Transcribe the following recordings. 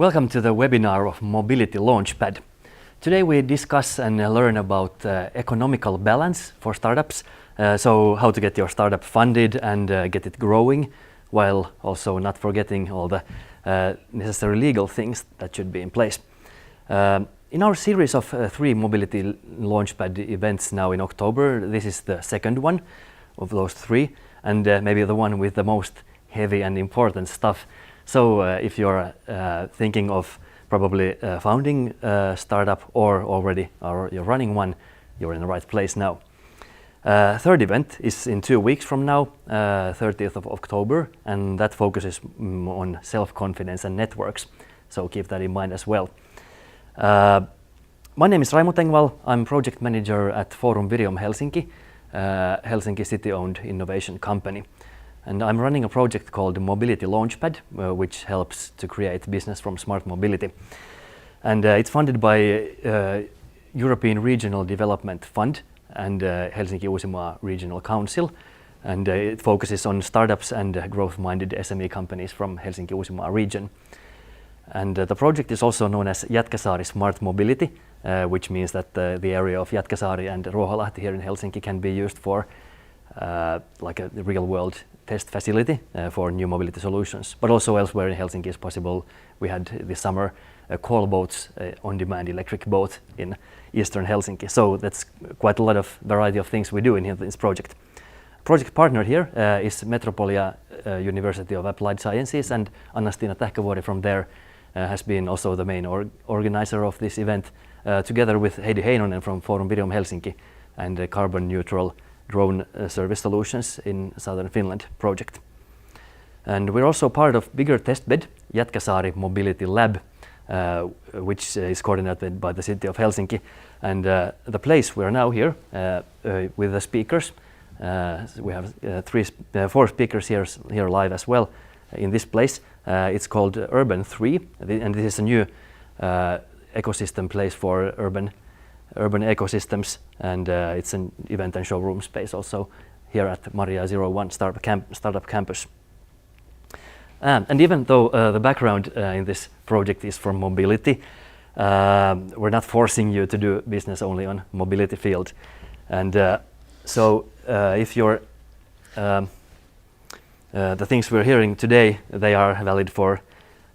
Welcome to the webinar of Mobility Launchpad. Today we discuss and learn about economical balance for startups, so how to get your startup funded and get it growing, while also not forgetting all the necessary legal things that should be in place. In our series of 3 Mobility Launchpad events now in October, this is the second one of those 3, and maybe the one with the most heavy and important stuff. So if you're thinking of probably founding a startup or you're running one, you're in the right place now. Third event is in 2 weeks from now, 30th of October, and that focuses on self-confidence and networks. So keep that in mind as well. My name is Raimo Tengvall. I'm project manager at Forum Virium Helsinki, Helsinki city-owned innovation company. And I'm running a project called Mobility Launchpad, which helps to create business from smart mobility. And it's funded by European Regional Development Fund and Helsinki-Uusimaa Regional Council. And it focuses on startups and growth-minded SME companies from Helsinki-Uusimaa region. And the project is also known as Jätkäsaari Smart Mobility, which means that the area of Jätkäsaari and Ruoholahti here in Helsinki can be used for like a real-world test facility for new mobility solutions, but also elsewhere in Helsinki is possible. We had this summer call boats, on-demand electric boat in eastern Helsinki. So that's quite a lot of variety of things we do in this project. Project partner here is Metropolia University of Applied Sciences, and Anna-Stina Tähkävuori from there has been also the main organizer of this event, together with Heidi Heinonen from Forum Virium Helsinki and Carbon Neutral Drone Service Solutions in Southern Finland project. And we're also part of bigger testbed, Jätkäsaari Mobility Lab, which is coordinated by the city of Helsinki. And the place we're now here with the speakers, we have 4 speakers here live as well in this place. It's called Urban 3, and this is a new ecosystem place for urban ecosystems, and it's an event and showroom space also here at Maria 01 Startup Campus. And even though the background in this project is for mobility, we're not forcing you to do business only on mobility field. And so if you're the things we're hearing today, they are valid for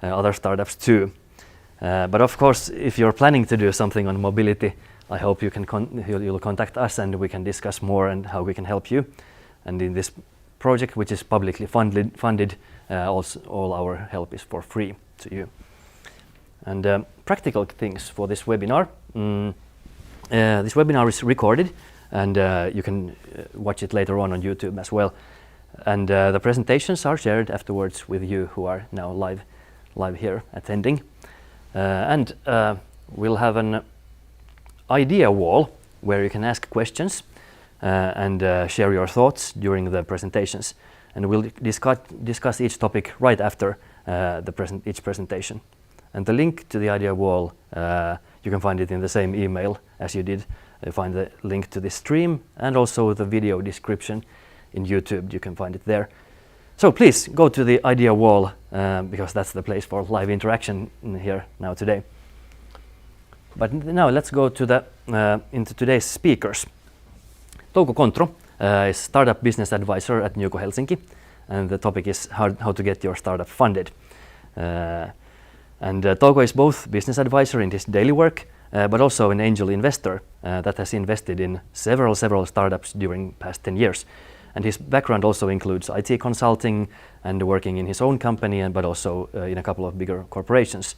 other startups too. But of course, if you're planning to do something on mobility, I hope you'll contact us and we can discuss more and how we can help you. And in this project, which is publicly funded, all our help is for free to you. And practical things for this webinar. This webinar is recorded, and you can watch it later on YouTube as well. And the presentations are shared afterwards with you who are now live here attending. And we'll have an idea wall where you can ask questions and share your thoughts during the presentations. And we'll discuss each topic right after each presentation. And the link to the idea wall, you can find it in the same email as you did. You find the link to this stream and also the video description in YouTube. You can find it there. So please go to the idea wall because that's the place for live interaction here now today. But now let's go to into today's speakers. Touko Kontro is startup business advisor at Nyuko Helsinki, and the topic is how to get your startup funded. And Touko is both business advisor in his daily work, but also an angel investor that has invested in several startups during past 10 years. And his background also includes IT consulting and working in his own company, but also in a couple of bigger corporations.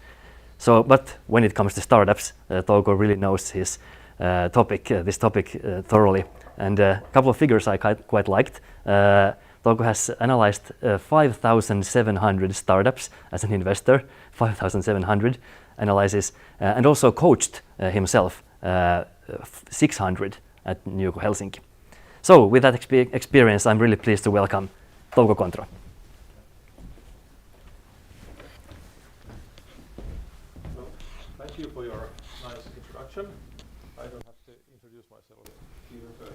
So, but when it comes to startups, Touko really knows his this topic thoroughly. And a couple of figures I quite liked. Touko has analyzed 5,700 startups as an investor, 5,700 analyses, and also coached himself 600 at Nyuko Helsinki. So with that experience, I'm really pleased to welcome Touko Kontro. Well, thank you for your nice introduction. I don't have to introduce myself even further.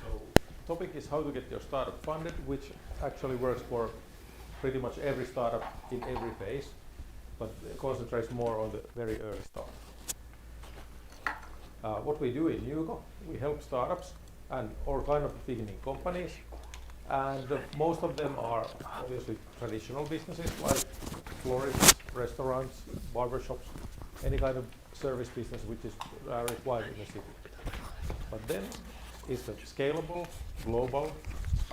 So the topic is how to get your startup funded, which actually works for pretty much every startup in every phase. but concentrates more on the very early start. What we do in Nuuko, we help startups and all kind of beginning companies, and most of them are obviously traditional businesses like florists, restaurants, barbershops, any kind of service business which is required in a city. But then is the scalable, global,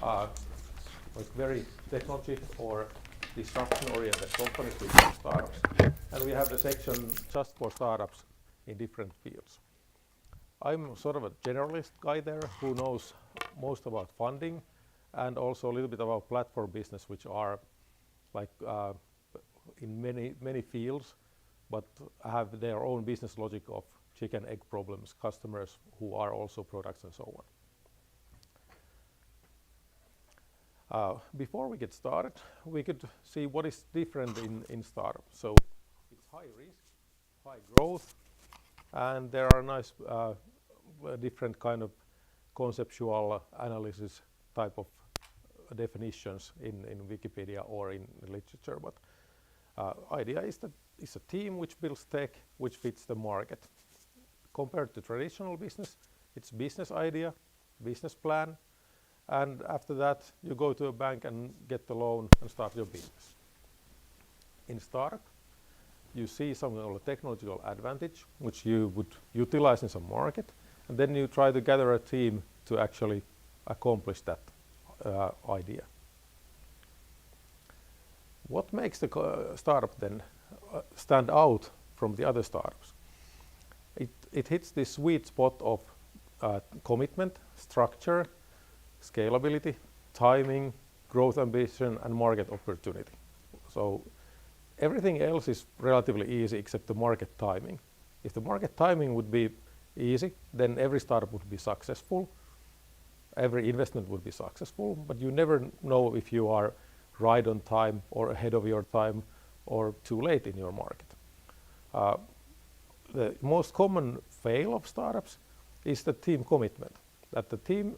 like very technology or disruption-oriented companies with startups. And we have the section just for startups in different fields. I'm sort of a generalist guy there who knows most about funding and also a little bit about platform business, which are like in many fields, but have their own business logic of chicken egg problems, customers who are also products and so on. Before we get started, we could see what is different in startup. So it's high risk, high growth, and there are nice different kind of conceptual analysis type of definitions in Wikipedia or in literature. But idea is that it's a team which builds tech which fits the market. Compared to traditional business, it's business idea, business plan, and after that you go to a bank and get the loan and start your business. In startup, you see some of the technological advantage which you would utilize in some market, and then you try to gather a team to actually accomplish that idea. What makes the startup then stand out from the other startups? It hits this sweet spot of commitment, structure, scalability, timing, growth ambition, and market opportunity. So everything else is relatively easy except the market timing. If the market timing would be easy, then every startup would be successful, every investment would be successful, but you never know if you are right on time or ahead of your time or too late in your market. The most common fail of startups is the team commitment, that the team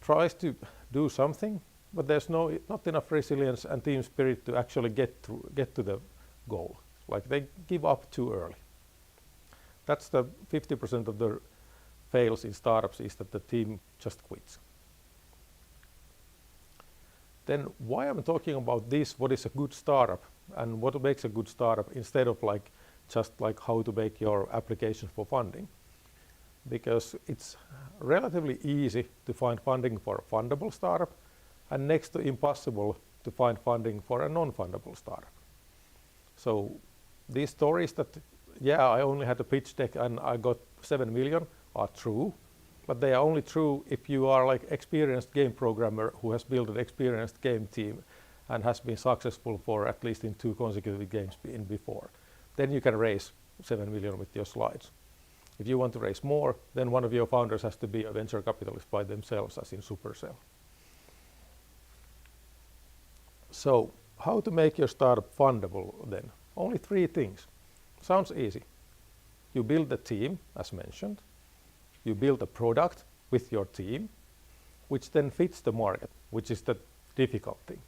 tries to do something, but there's not enough resilience and team spirit to actually get to the goal. Like they give up too early. That's the 50% of the fails in startups, is that the team just quits. Then why I'm talking about this, what is a good startup and what makes a good startup, instead of just how to make your application for funding? Because it's relatively easy to find funding for a fundable startup and next to impossible to find funding for a non-fundable startup. So these stories that, yeah, I only had a pitch deck and I got 7 million are true, but they are only true if you are like experienced game programmer who has built an experienced game team and has been successful for at least in 2 consecutive games before. Then you can raise 7 million with your slides. If you want to raise more, then one of your founders has to be a venture capitalist by themselves, as in Supercell. So how to make your startup fundable then? Only 3 things. Sounds easy. You build the team, as mentioned. You build a product with your team, which then fits the market, which is the difficult thing.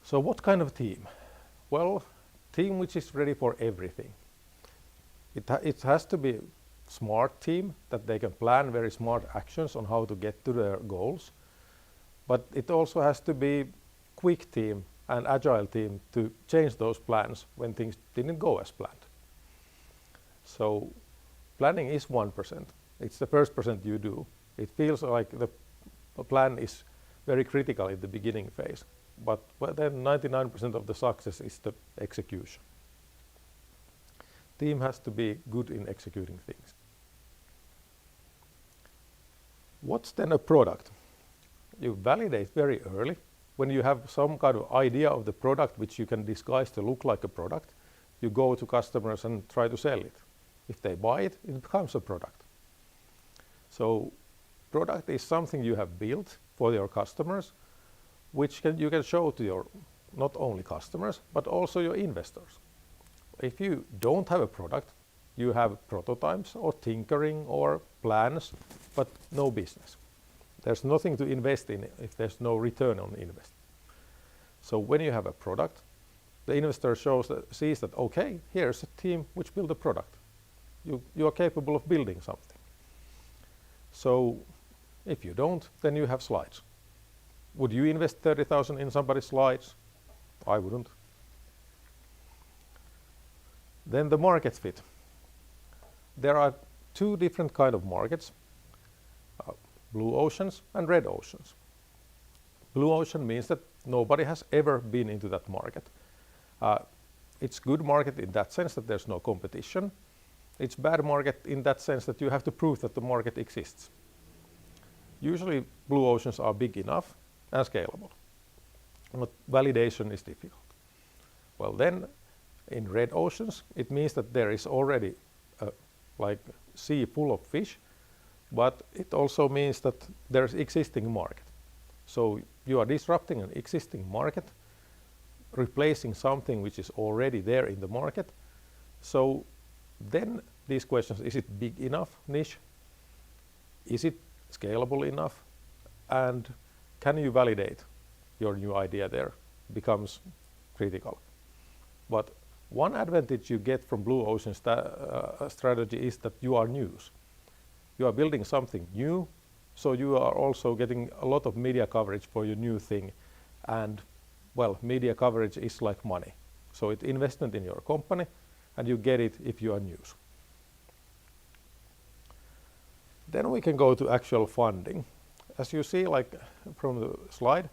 So what kind of team? Well, team which is ready for everything. It has to be a smart team, that they can plan very smart actions on how to get to their goals. But it also has to be quick team and agile team to change those plans when things didn't go as planned. So planning is 1%. It's the first percent you do. It feels like the plan is very critical in the beginning phase, but then 99% of the success is the execution. Team has to be good in executing things. What's then a product? You validate very early. When you have some kind of idea of the product which you can disguise to look like a product, you go to customers and try to sell it. If they buy it, it becomes a product. So product is something you have built for your customers, which you can show to your not only customers, but also your investors. If you don't have a product, you have prototypes or tinkering or plans, but no business. There's nothing to invest in if there's no return on investment. So when you have a product, the investor sees that, okay, here's a team which build a product. You are capable of building something. So if you don't, then you have slides. Would you invest 30,000 in somebody's slides? I wouldn't. Then the market fit. There are two different kind of markets, blue oceans and red oceans. Blue ocean means that nobody has ever been into that market. It's good market in that sense that there's no competition. It's bad market in that sense that you have to prove that the market exists. Usually blue oceans are big enough and scalable, but validation is difficult. Well then, in red oceans, it means that there is already like sea full of fish, but it also means that there's existing market. So you are disrupting an existing market, replacing something which is already there in the market. So then these questions, is it big enough niche? Is it scalable enough? And can you validate your new idea there? Becomes critical. But one advantage you get from blue ocean strategy is that you are news. You are building something new, so you are also getting a lot of media coverage for your new thing. And well, media coverage is like money. So it's investment in your company, and you get it if you are news. Then we can go to actual funding. As you see, like from the slide,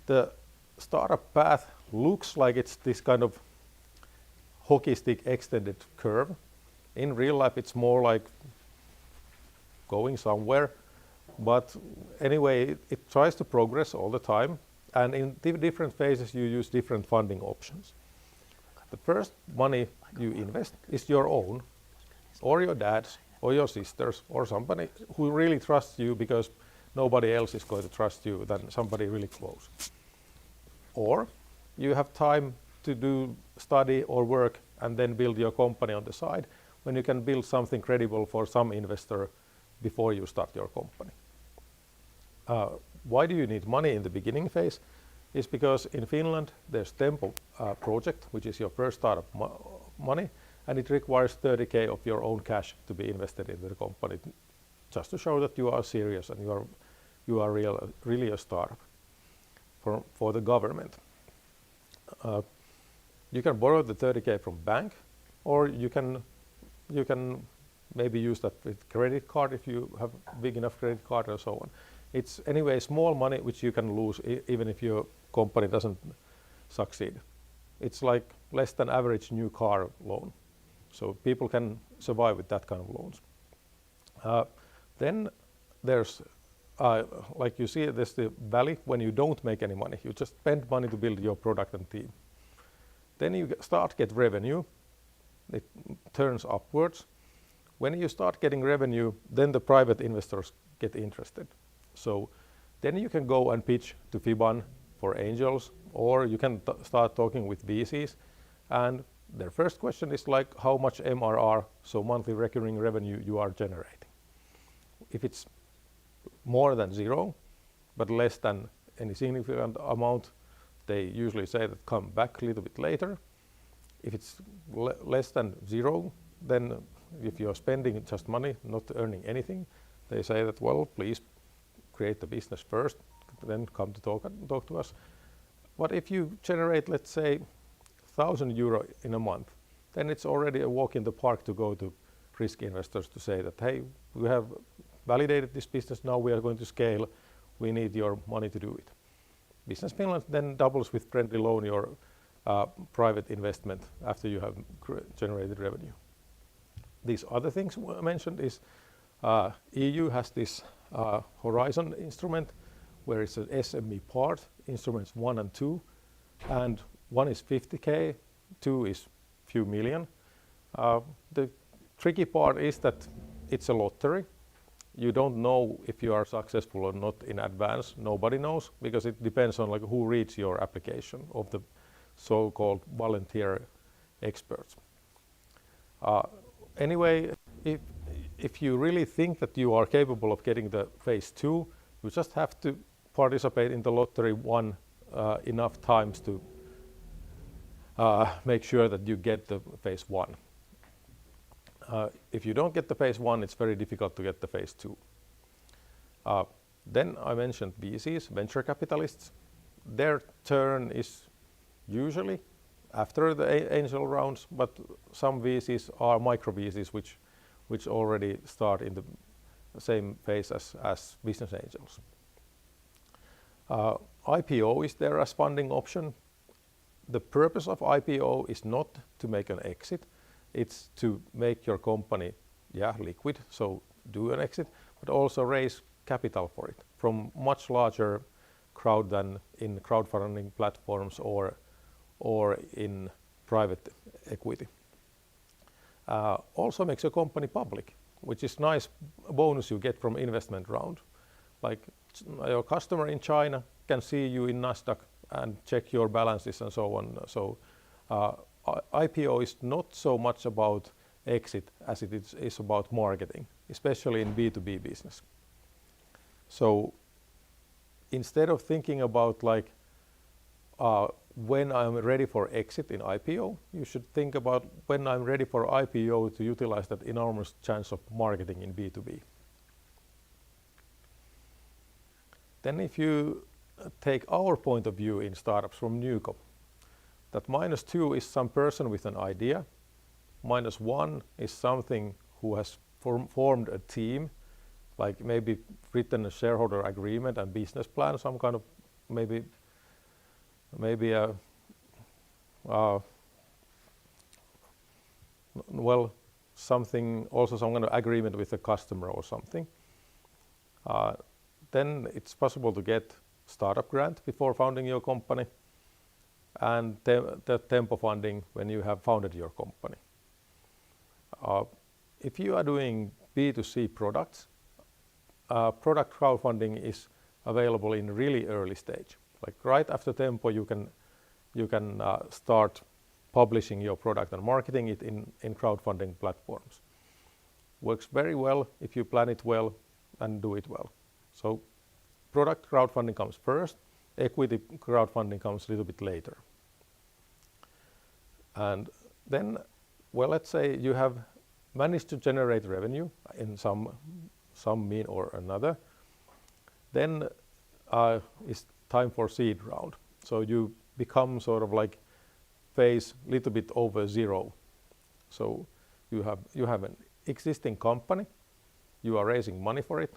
the startup path looks like it's this kind of hockey stick extended curve. In real life, it's more like going somewhere. But anyway, it tries to progress all the time. And in different phases, you use different funding options. The first money you invest is your own, or your dad's, or your sister's, or somebody who really trusts you, because nobody else is going to trust you than somebody really close. Or you have time to do study or work and then build your company on the side, when you can build something credible for some investor before you start your company. Why do you need money in the beginning phase? Is because in Finland there's Tempo project, which is your first startup money, and it requires 30K of your own cash to be invested into the company, just to show that you are serious and you are really a startup for the government. You can borrow the 30K from bank, or you can maybe use that with credit card if you have big enough credit card and so on. It's anyway small money which you can lose even if your company doesn't succeed. It's like less than average new car loan. So people can survive with that kind of loans. Then there's, like you see, there's the valley when you don't make any money. You just spend money to build your product and team. Then you start get revenue. It turns upwards. When you start getting revenue, then the private investors get interested. So then you can go and pitch to FIBAN for angels, or you can start talking with VCs, and their first question is like how much MRR, so monthly recurring revenue, you are generating. If it's more than zero, but less than any significant amount, they usually say that come back a little bit later. If it's less than zero, then if you're spending just money, not earning anything, they say that, well, please create the business first, then come to talk to us. But if you generate, let's say, 1,000 euro in a month, then it's already a walk in the park to go to risk investors to say that, hey, we have validated this business, now we are going to scale, we need your money to do it. Business Finland then doubles with friendly loan your private investment after you have generated revenue. These other things I mentioned is EU has this Horizon instrument where it's an SME part, instruments 1 and 2, and 1 is 50K, 2 is few million. The tricky part is that it's a lottery. You don't know if you are successful or not in advance. Nobody knows, because it depends on like who reads your application of the so-called volunteer experts. Anyway, if you really think that you are capable of getting the phase 2, you just have to participate in the lottery enough times to make sure that you get the phase 1. If you don't get the phase 1, it's very difficult to get the phase 2. Then I mentioned VCs, venture capitalists. Their turn is usually after the angel rounds, but some VCs are micro VCs which already start in the same phase as business angels. IPO is there as funding option. The purpose of IPO is not to make an exit, it's to make your company liquid, so do an exit, but also raise capital for it from much larger crowd than in crowdfunding platforms or in private equity. Also makes your company public, which is nice bonus you get from investment round. Like your customer in China can see you in Nasdaq and check your balances and so on. So IPO is not so much about exit as it is about marketing, especially in B2B business. So instead of thinking about like when I'm ready for exit in IPO, you should think about when I'm ready for IPO to utilize that enormous chance of marketing in B2B. Then if you take our point of view in startups from Newcom, that -2 is some person with an idea, -1 is something who has formed a team, like maybe written a shareholder agreement and business plan, some kind of maybe a something, also some kind of agreement with the customer or something. Then it's possible to get startup grant before founding your company, and the tempo funding when you have founded your company. If you are doing B2C products, product crowdfunding is available in really early stage. Like right after tempo, you can start publishing your product and marketing it in crowdfunding platforms. Works very well if you plan it well and do it well. So product crowdfunding comes first, equity crowdfunding comes a little bit later. And then, well, let's say you have managed to generate revenue in some mean or another, then it's time for seed round. So you become sort of like phase little bit over 0. So you have an existing company, you are raising money for it,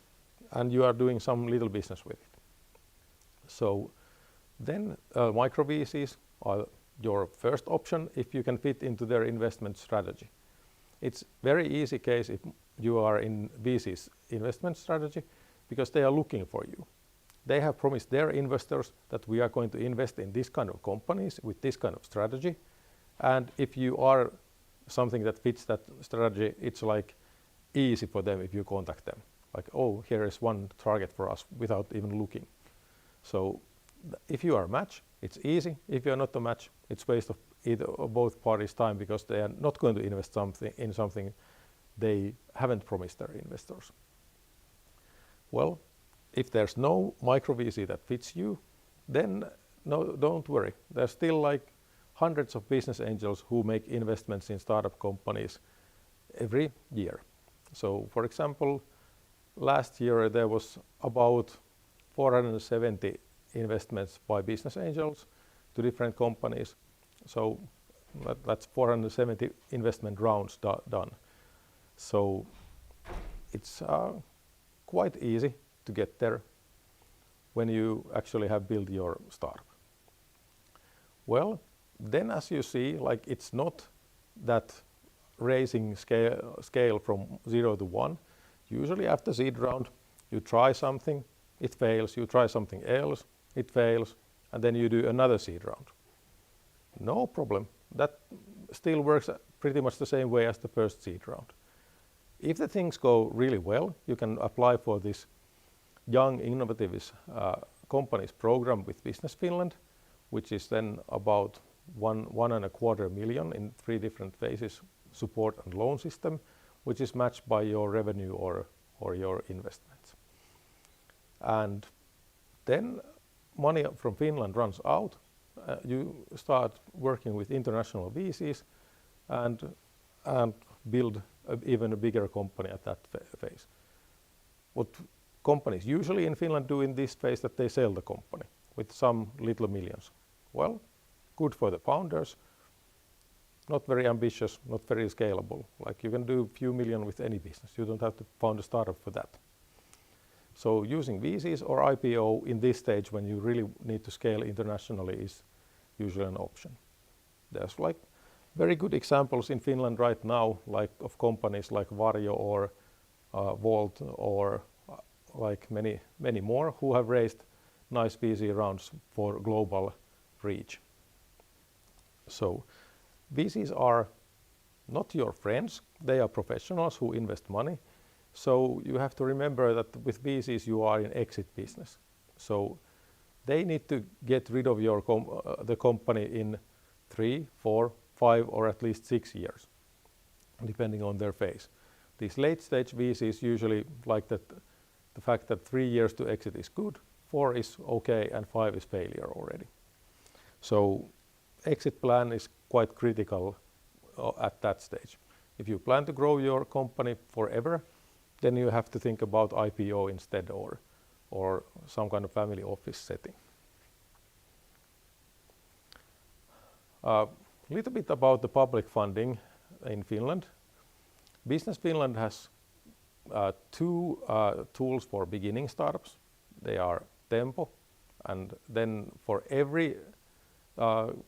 and you are doing some little business with it. So then micro VCs are your first option if you can fit into their investment strategy. It's very easy case if you are in VC's investment strategy because they are looking for you. They have promised their investors that we are going to invest in this kind of companies with this kind of strategy. And if you are something that fits that strategy, it's like easy for them if you contact them. Like, oh, here is one target for us without even looking. So if you are a match, it's easy. If you are not a match, it's waste of either or both parties' time because they are not going to invest in something they haven't promised their investors. Well, if there's no micro VC that fits you, then no, don't worry. There's still like hundreds of business angels who make investments in startup companies every year. So for example, last year there was about 470 investments by business angels to different companies. So that's 470 investment rounds done. So it's quite easy to get there when you actually have built your startup. Well, then as you see, like it's not that raising scale from 0 to 1. Usually after seed round, you try something, it fails, you try something else, it fails, and then you do another seed round. No problem. That still works pretty much the same way as the first seed round. If the things go really well, you can apply for this Young Innovative Companies program with Business Finland, which is then about 1.25 million in 3 different phases, support and loan system, which is matched by your revenue or your investments. And then money from Finland runs out you start working with international VCs and build even a bigger company at that phase. What companies usually in Finland do in this phase that they sell the company with some little millions. Well, good for the founders, not very ambitious, not very scalable. Like you can do a few million with any business. You don't have to found a startup for that. So using VCs or IPO in this stage when you really need to scale internationally is usually an option. There's like very good examples in Finland right now, like of companies like Varjo or Volt or like many more who have raised nice VC rounds for global reach. So VCs are not your friends, they are professionals who invest money. So you have to remember that with VCs you are in exit business. So they need to get rid of your the company in 3, 4, 5 or at least 6 years, depending on their phase. These late stage VCs usually like that the fact that 3 years to exit is good, 4 is okay and 5 is failure already. So exit plan is quite critical at that stage. If you plan to grow your company forever, then you have to think about IPO instead or some kind of family office setting. A little bit about the public funding in Finland. Business Finland has 2 tools for beginning startups. They are Tempo and then for every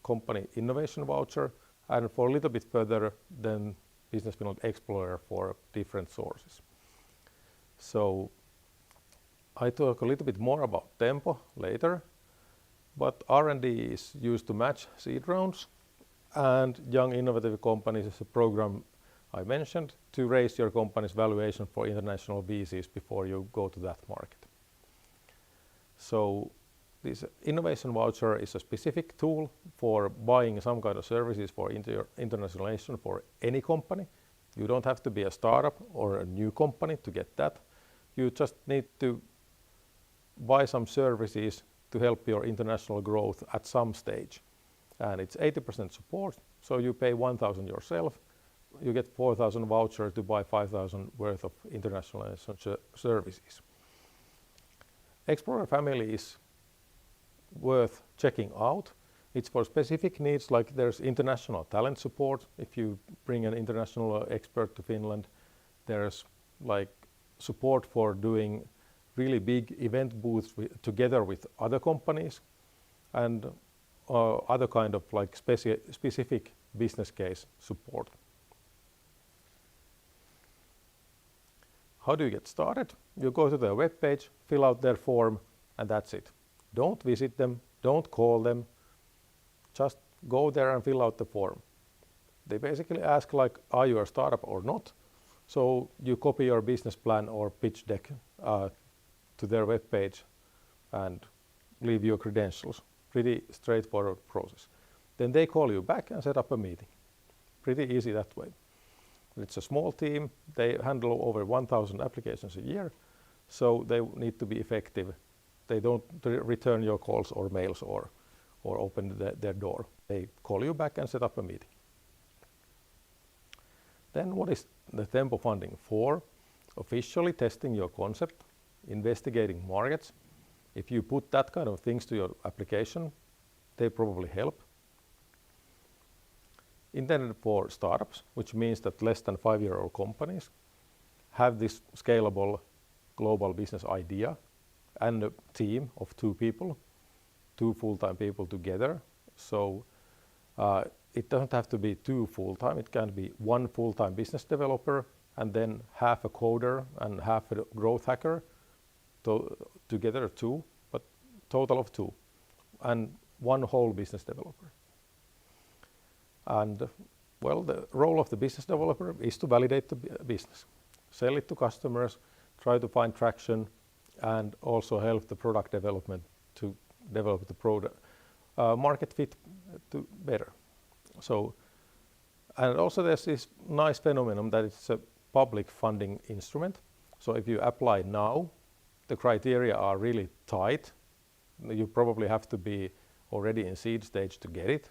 company innovation voucher and for a little bit further then Business Finland Explorer for different sources. So I talk a little bit more about Tempo later, but R&D is used to match seed rounds and Young Innovative Companies is a program I mentioned to raise your company's valuation for international VCs before you go to that market. So this innovation voucher is a specific tool for buying some kind of services for internationalization for any company. You don't have to be a startup or a new company to get that. You just need to buy some services to help your international growth at some stage. And it's 80% support, so you pay 1,000 yourself, you get 4,000 voucher to buy 5,000 worth of internationalization services. Explorer family is worth checking out. It's for specific needs, like there's international talent support. If you bring an international expert to Finland, there's like support for doing really big event booths together with other companies and other kind of like specific business case support. How do you get started? You go to their webpage, fill out their form, and that's it. Don't visit them, don't call them, just go there and fill out the form. They basically ask like, are you a startup or not? So you copy your business plan or pitch deck to their webpage and leave your credentials. Pretty straightforward process. Then they call you back and set up a meeting. Pretty easy that way. It's a small team. They handle over 1,000 applications a year, so they need to be effective. They don't return your calls or mails or open their door. They call you back and set up a meeting. Then what is the Tempo funding for? Officially testing your concept, investigating markets. If you put that kind of things to your application, they probably help. Intended for startups, which means that less than 5-year-old companies have this scalable global business idea and a team of 2 people, 2 full-time people together. So it doesn't have to be 2 full-time, it can be 1 full-time business developer and then half a coder and half a growth hacker, together 2, but total of 2, and 1 whole business developer. And well, the role of the business developer is to validate the business, sell it to customers, try to find traction, and also help the product development to develop the product market fit to better. So, and also there's this nice phenomenon that it's a public funding instrument. So if you apply now, the criteria are really tight. You probably have to be already in seed stage to get it.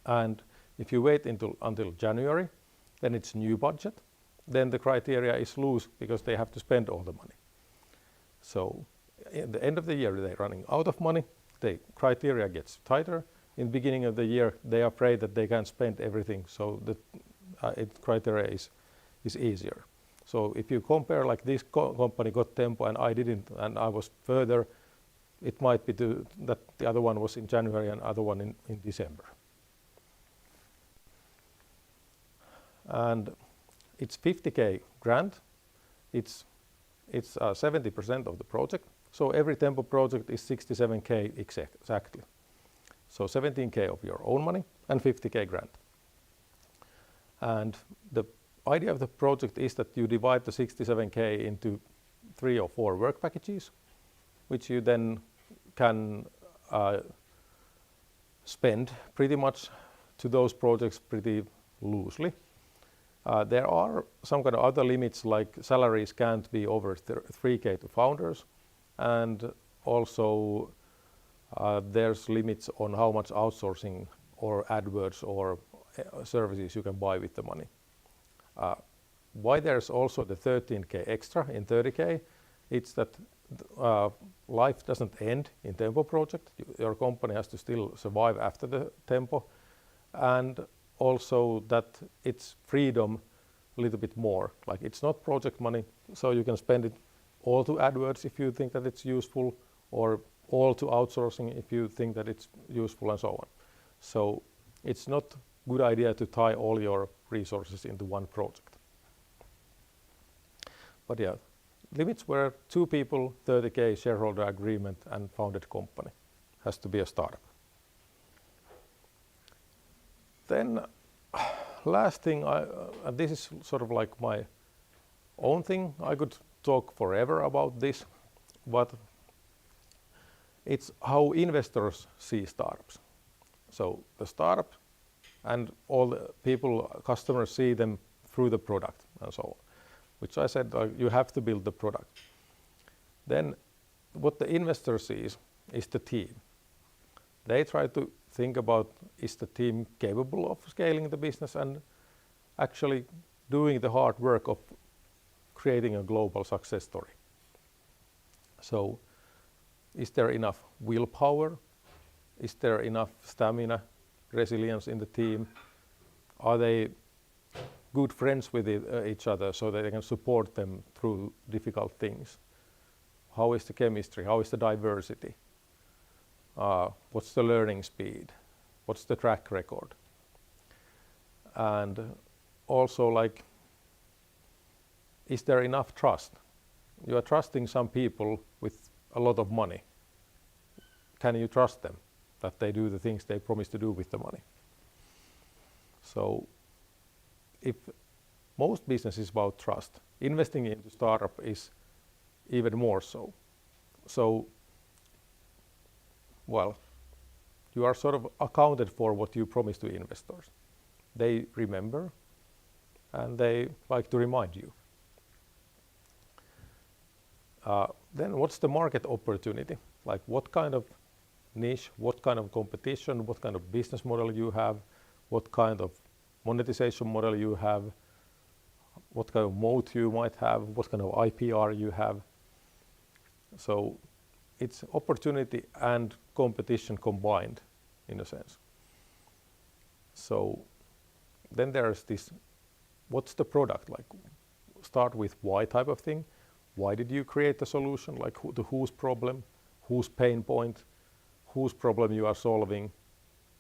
And if you wait until January, then it's new budget. Then the criteria is loose because they have to spend all the money. So at the end of the year, they're running out of money. The criteria gets tighter. In the beginning of the year, they are afraid that they can't spend everything, so the criteria is easier. So if you compare, like this company got Tempo and I didn't, and I was further, it might be that the other one was in January and other one in December. And it's 50K grant. It's 70% of the project. So every Tempo project is 67K exactly. So 17K of your own money and 50K grant. And the idea of the project is that you divide the 67K into 3 or 4 work packages, which you then can spend pretty much to those projects pretty loosely. There are some kind of other limits, like salaries can't be over 3K to founders, and also there's limits on how much outsourcing or AdWords or services you can buy with the money. Why there's also the 13K extra in 30K, it's that life doesn't end in Tempo project. Your company has to still survive after the Tempo, and also that it's freedom a little bit more. Like, it's not project money, so you can spend it all to AdWords if you think that it's useful, or all to outsourcing if you think that it's useful, and so on. So it's not a good idea to tie all your resources into one project. But yeah, limits were 2 people, 30K shareholder agreement, and founded company. Has to be a startup. Then last thing, and this is sort of like my own thing. I could talk forever about this, but it's how investors see startups. So the startup and all the people, customers, see them through the product and so on, which I said, you have to build the product. Then what the investor sees is the team. They try to think about, is the team capable of scaling the business and actually doing the hard work of creating a global success story. So is there enough willpower? Is there enough stamina, resilience in the team? Are they good friends with each other so that they can support them through difficult things? How is the chemistry? How is the diversity? What's the learning speed? What's the track record? And also, like, is there enough trust? You are trusting some people with a lot of money. Can you trust them that they do the things they promise to do with the money? So if most business is about trust, investing into startup is even more so. So, well, you are sort of accounted for what you promise to investors. They remember and they like to remind you. Then what's the market opportunity? Like, what kind of niche, what kind of competition, what kind of business model you have, what kind of monetization model you have, what kind of moat you might have, what kind of IPR you have. So it's opportunity and competition combined, in a sense. So then there's this, what's the product? Like, start with why type of thing. Why did you create the solution? Like, whose problem, whose pain point, whose problem you are solving?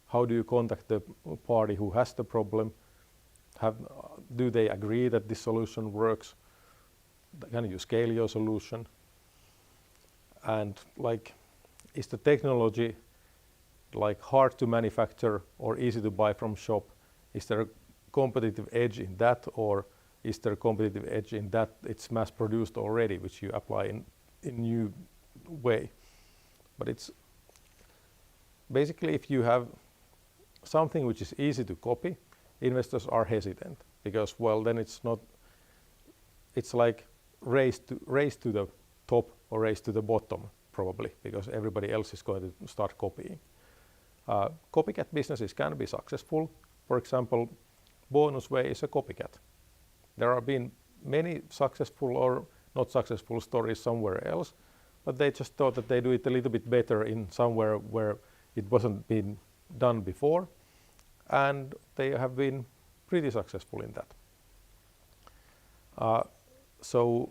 How do you contact the party who has the problem? Do they agree that this solution works? Can you scale your solution? And like, is the technology like hard to manufacture or easy to buy from shop? Is there a competitive edge in that, or is there a competitive edge in that it's mass produced already, which you apply in new way? But it's basically, if you have something which is easy to copy, investors are hesitant because, well, then it's not, it's like race to the top or race to the bottom probably, because everybody else is going to start copying. Copycat businesses can be successful. For example, Bonusway is a copycat. There have been many successful or not successful stories somewhere else, but they just thought that they do it a little bit better in somewhere where it wasn't been done before, and they have been pretty successful in that. So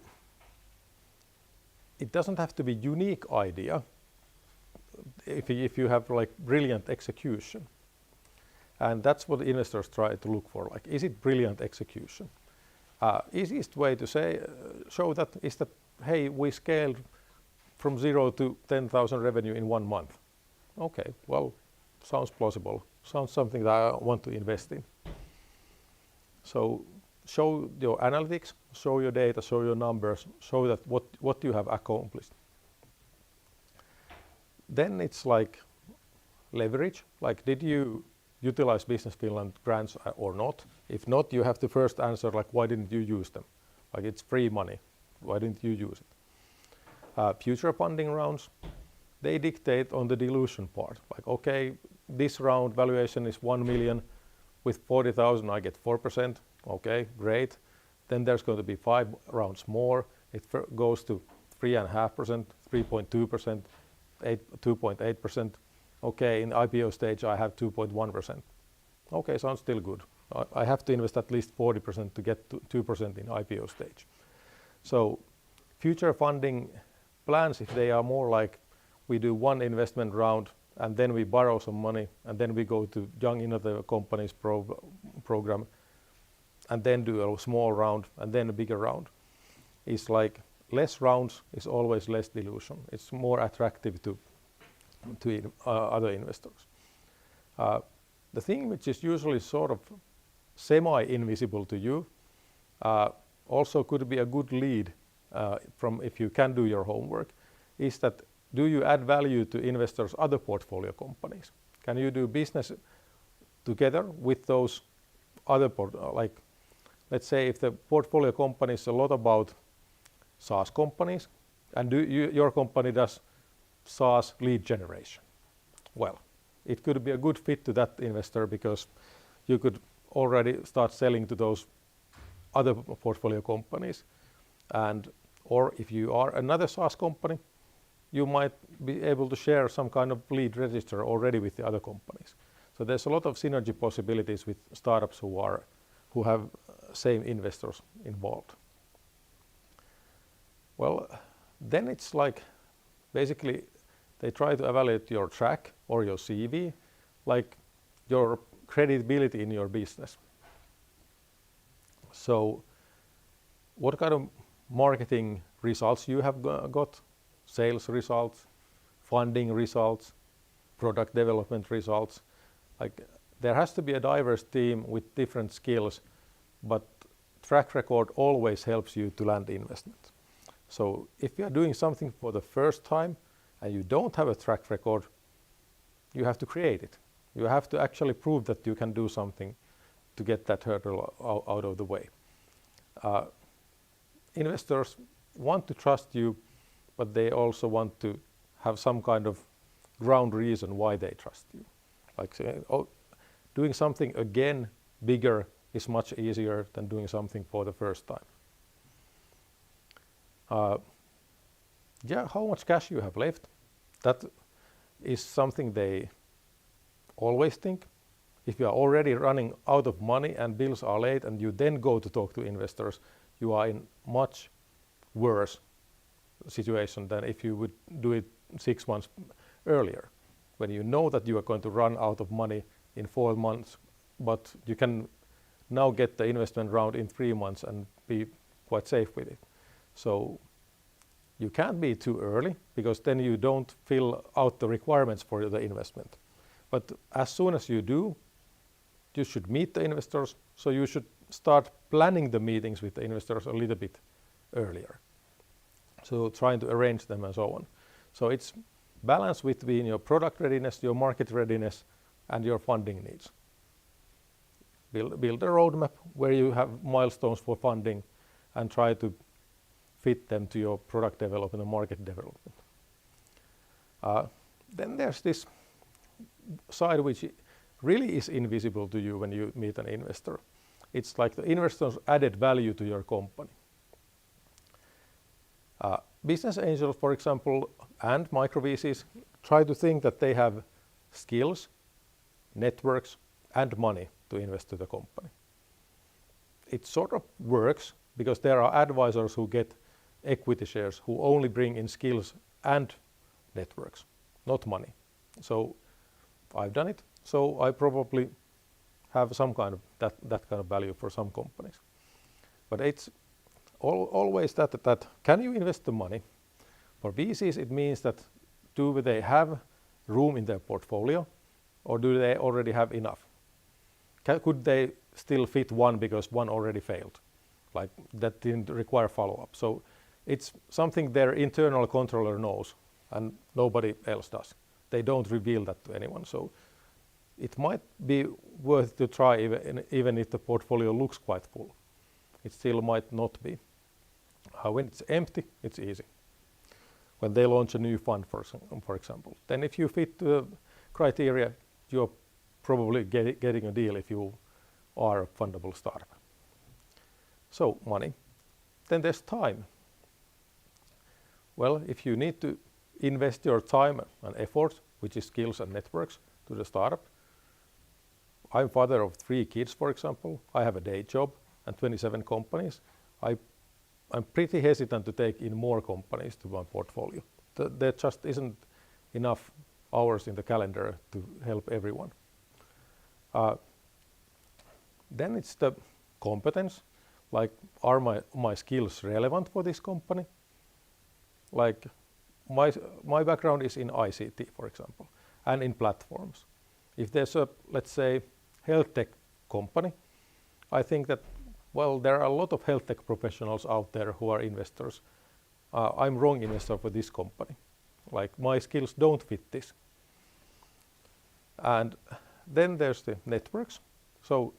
it doesn't have to be unique idea if you have like brilliant execution. And that's what investors try to look for, like, is it brilliant execution? Easiest way to show that is that, hey, we scaled from 0 to 10,000 revenue in 1 month. Okay, well, sounds plausible. Sounds something that I want to invest in. So show your analytics, show your data, show your numbers, show that what you have accomplished. Then it's like leverage, like, did you utilize Business Finland grants or not? If not, you have to first answer, like, why didn't you use them? Like, it's free money, why didn't you use it? Future funding rounds, they dictate on the dilution part. Like, okay, this round valuation is 1 million, with 40,000 I get 4%, okay, great. Then there's going to be 5 rounds more, it goes to 3.5%, 3.2%, 2.8%. Okay, in IPO stage I have 2.1%. Okay, sounds still good. I have to invest at least 40% to get to 2% in IPO stage. So future funding plans, if they are more like we do one investment round and then we borrow some money and then we go to young innovative companies program and then do a small round and then a bigger round, is like less rounds is always less dilution. It's more attractive to other investors. The thing which is usually sort of semi-invisible to you also could be a good lead from if you can do your homework, is that do you add value to investors' other portfolio companies? Can you do business together with those other, like, let's say if the portfolio company is a lot about SaaS companies and your company does SaaS lead generation. Well, it could be a good fit to that investor because you could already start selling to those other portfolio companies. And or if you are another SaaS company, you might be able to share some kind of lead register already with the other companies. So there's a lot of synergy possibilities with startups who have same investors involved. Well, then it's like basically they try to evaluate your track or your CV, like your credibility in your business. So what kind of marketing results you have got, sales results, funding results, product development results. Like, there has to be a diverse team with different skills, but track record always helps you to land investment. So if you are doing something for the first time and you don't have a track record, you have to create it. You have to actually prove that you can do something to get that hurdle out of the way. Investors want to trust you, but they also want to have some kind of ground reason why they trust you. Like, doing something again bigger is much easier than doing something for the first time. How much cash you have left, that is something they always think. If you are already running out of money and bills are late and you then go to talk to investors, you are in much worse situation than if you would do it 6 months earlier, when you know that you are going to run out of money in 4 months, but you can now get the investment round in 3 months and be quite safe with it. So you can't be too early, because then you don't fill out the requirements for the investment. But as soon as you do, you should meet the investors, so you should start planning the meetings with the investors a little bit earlier. So trying to arrange them and so on. So it's balance between your product readiness, your market readiness, and your funding needs. Build a roadmap where you have milestones for funding and try to fit them to your product development and market development. Then there's this side which really is invisible to you when you meet an investor. It's like the investor's added value to your company. Business angels, for example, and micro VCs try to think that they have skills, networks, and money to invest to the company. It sort of works because there are advisors who get equity shares who only bring in skills and networks, not money. So I've done it, so I probably have some kind of that kind of value for some companies. But it's always that can you invest the money? For VCs it means that do they have room in their portfolio, or do they already have enough? Could they still fit one because one already failed? Like that didn't require follow-up. So it's something their internal controller knows and nobody else does. They don't reveal that to anyone. So it might be worth to try even if the portfolio looks quite full. It still might not be. When it's empty, it's easy. When they launch a new fund, for example, then if you fit the criteria, you're probably getting a deal if you are a fundable startup. So money. Then there's time. Well, if you need to invest your time and effort, which is skills and networks, to the startup. I'm father of 3 kids, for example. I have a day job and 27 companies. I'm pretty hesitant to take in more companies to my portfolio. There just isn't enough hours in the calendar to help everyone. Then it's the competence, like are my skills relevant for this company? Like my background is in ICT, for example, and in platforms. If there's a, let's say, health tech company, I think that, well, there are a lot of health tech professionals out there who are investors. I'm wrong investor for this company. Like my skills don't fit this. And then there's the networks. So,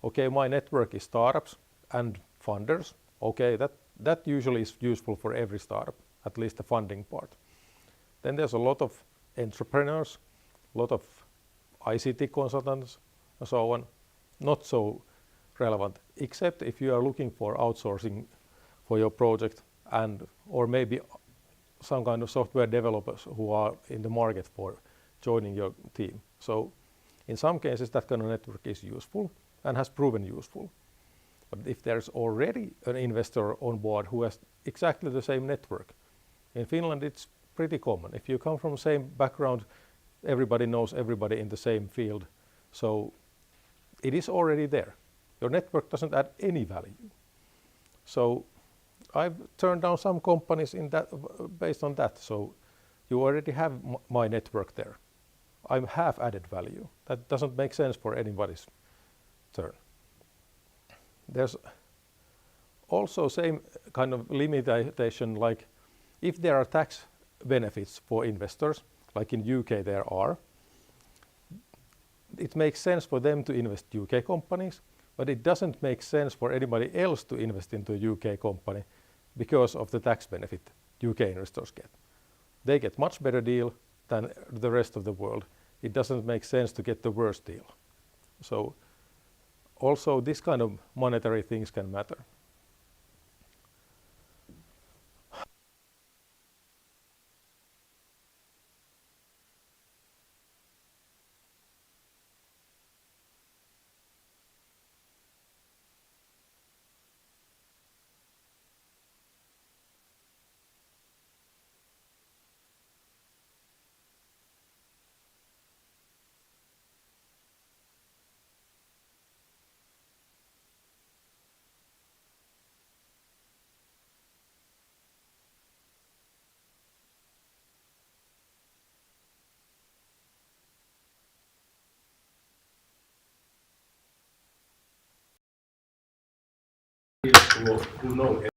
okay, my network is startups and funders. Okay, that usually is useful for every startup, at least the funding part. Then there's a lot of entrepreneurs, a lot of ICT consultants, and so on. Not so relevant, except if you are looking for outsourcing for your project or maybe some kind of software developers who are in the market for joining your team. So in some cases that kind of network is useful and has proven useful. But if there's already an investor on board who has exactly the same network, in Finland it's pretty common. If you come from the same background, everybody knows everybody in the same field. So it is already there. Your network doesn't add any value. So I've turned down some companies in that based on that. So you already have my network there. I'm half added value. That doesn't make sense for anybody's turn. There's also same kind of limitation, like if there are tax benefits for investors, like in UK there are, it makes sense for them to invest UK companies, but it doesn't make sense for anybody else to invest into a UK company because of the tax benefit UK investors get. They get much better deal than the rest of the world. It doesn't make sense to get the worst deal. So also this kind of monetary things can matter. Who know it.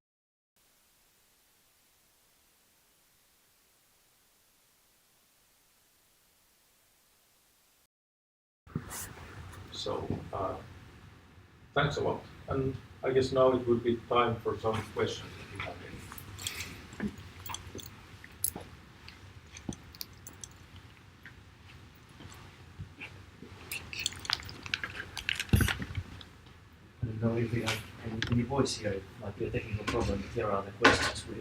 So thanks a lot, and I guess now it would be time for some questions if you have any. know if we have any voice here. It might be a technical problem. Here are the questions we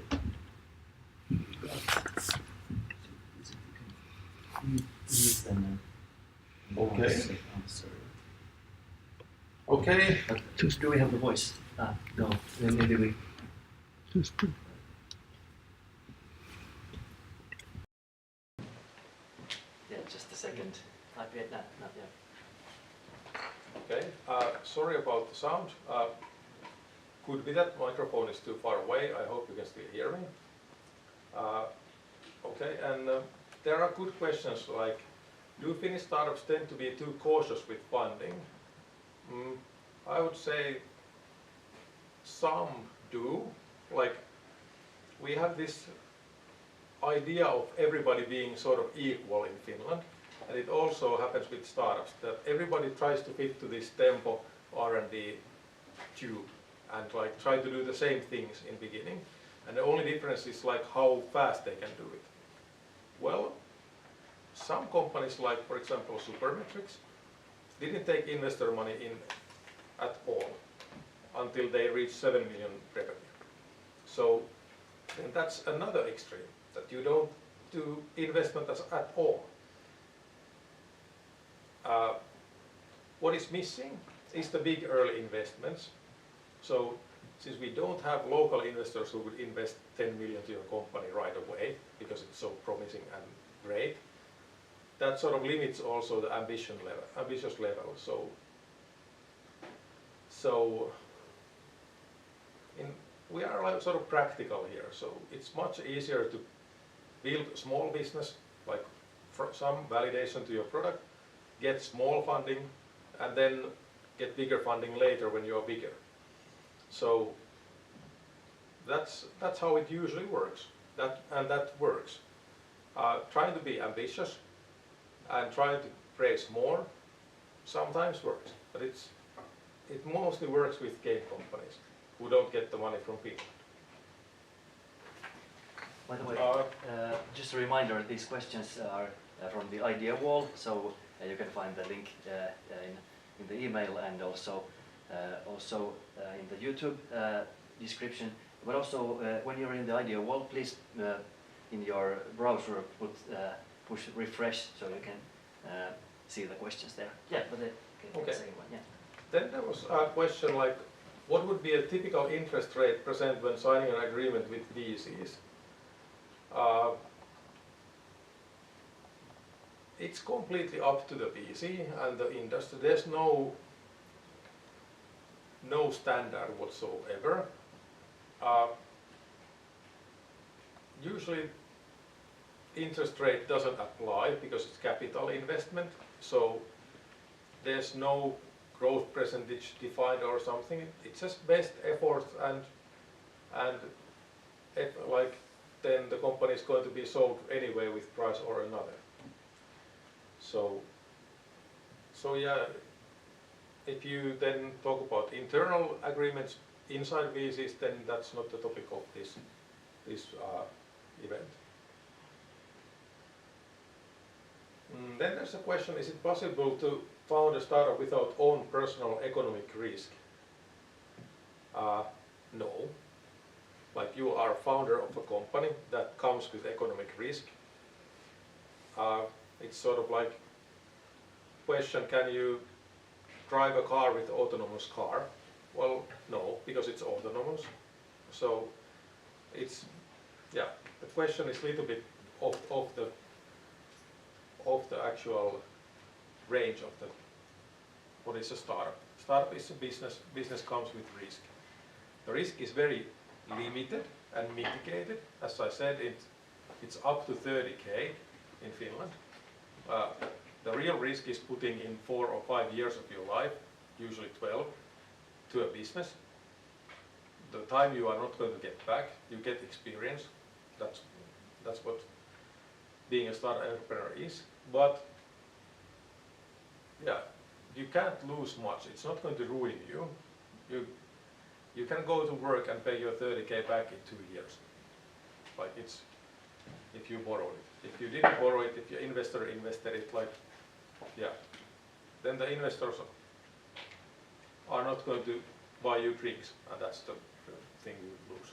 Okay. Okay. But do we have the voice? No. Then maybe we. Yeah, just a second. Not yet. Okay. Sorry about the sound. Could be that microphone is too far away. I hope you can still hear me. Okay. And there are good questions like, do Finnish startups tend to be too cautious with funding? I would say some do. Like, we have this idea of everybody being sort of equal in Finland, and it also happens with startups that everybody tries to fit to this tempo R&D tube and like try to do the same things in beginning, and the only difference is like how fast they can do it. Well, some companies like, for example, Supermetrics, didn't take investor money in at all until they reached 7 million revenue. So then that's another extreme, that you don't do investment at all. What is missing is the big early investments. So since we don't have local investors who would invest 10 million to your company right away because it's so promising and great, that sort of limits also the ambitious level. So we are like sort of practical here. So it's much easier to build a small business, like some validation to your product, get small funding, and then get bigger funding later when you are bigger. So that's how it usually works. That works. Trying to be ambitious and trying to raise more sometimes works, but it mostly works with game companies who don't get the money from Finland. By the way, just a reminder, these questions are from the idea wall, so you can find the link in the email and also in the YouTube description. But also, when you're in the idea wall, please in your browser push refresh so you can see the questions there. Yeah, but the second one, yeah. Then there was a question like, what would be a typical interest rate present when signing an agreement with VCs? It's completely up to the VC and the industry. There's no standard whatsoever. Usually interest rate doesn't apply because it's capital investment, so there's no growth percentage defined or something. It's just best efforts and like then the company is going to be sold anyway with price or another. So yeah, if you then talk about internal agreements inside VCs, then that's not the topic of this event. Then there's a question, is it possible to found a startup without own personal economic risk? No. Like, you are founder of a company that comes with economic risk. It's sort of like question, can you drive a car with autonomous car? Well, no, because it's autonomous. So it's, yeah, the question is a little bit of the actual range of the, what is a startup? Startup is a business. Business comes with risk. The risk is very limited and mitigated. As I said, it's up to 30K in Finland. The real risk is putting in 4 or 5 years of your life, usually 12, to a business. The time you are not going to get back, you get experience. That's what being a startup entrepreneur is. But yeah, you can't lose much. It's not going to ruin you. You can go to work and pay your 30K back in 2 years. Like, it's, if you borrow it. If you didn't borrow it, if your investor invested it, like, yeah, then the investors are not going to buy you drinks, and that's the thing you lose.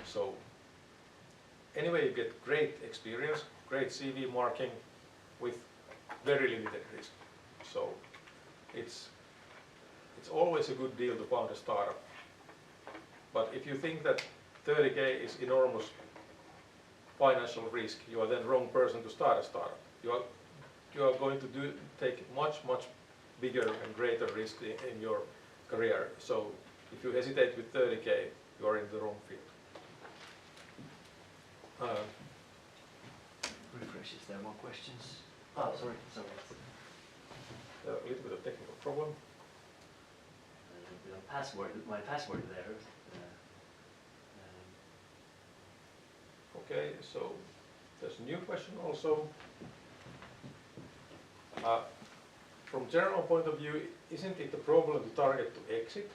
So anyway, you get great experience, great CV marking with very limited risk. So it's always a good deal to found a startup. But if you think that 30K is enormous financial risk, you are then wrong person to start a startup. You are going to take much bigger and greater risk in your career. So if you hesitate with 30K, you are in the wrong field. Refresh, is there more questions? Oh, sorry. A little bit of technical problem. My password there. Okay, so there's a new question also. From general point of view, isn't it a problem to target to exit?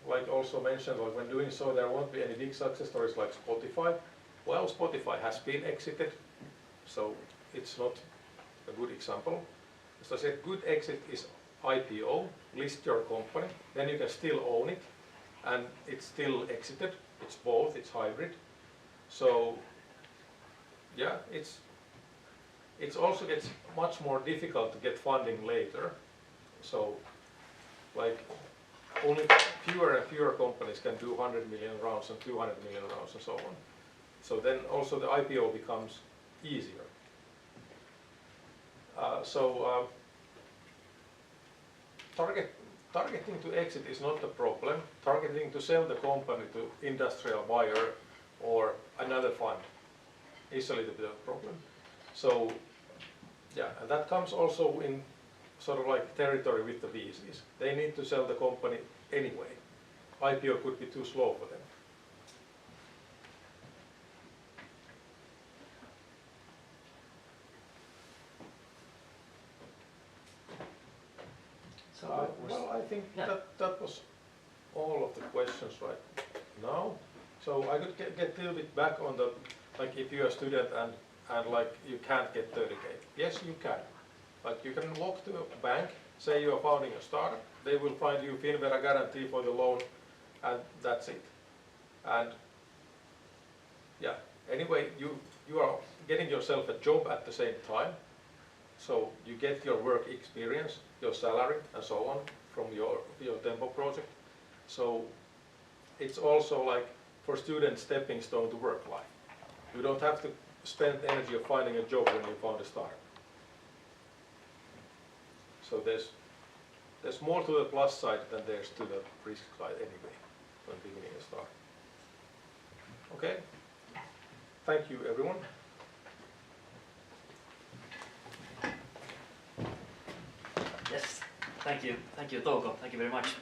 Like also mentioned, like when doing so, there won't be any big success stories like Spotify. Well, Spotify has been exited, so it's not a good example. As I said, good exit is IPO, list your company, then you can still own it, and it's still exited. It's both, it's hybrid. So yeah, it also gets much more difficult to get funding later. So like only fewer and fewer companies can do 100 million rounds and 200 million rounds and so on. So then also the IPO becomes easier. Targeting to exit is not the problem. Targeting to sell the company to industrial buyer or another fund is a little bit of a problem. So yeah, and that comes also in sort of like territory with the VCs. They need to sell the company anyway. IPO could be too slow for them. Well, I think that was all of the questions right now. So I could get a little bit back on the, like if you're a student and like you can't get 30K. Yes, you can. Like you can walk to a bank, say you are founding a startup, they will find you Finnvera guarantee for the loan, and that's it. And yeah, anyway, you are getting yourself a job at the same time. So you get your work experience, your salary, and so on from your Tempo project. So it's also like for students stepping stone to work life. You don't have to spend energy of finding a job when you found a startup. So there's more to the plus side than there's to the risk side anyway when beginning a startup. Okay, thank you everyone. Yes, thank you, Touko. Thank you very much.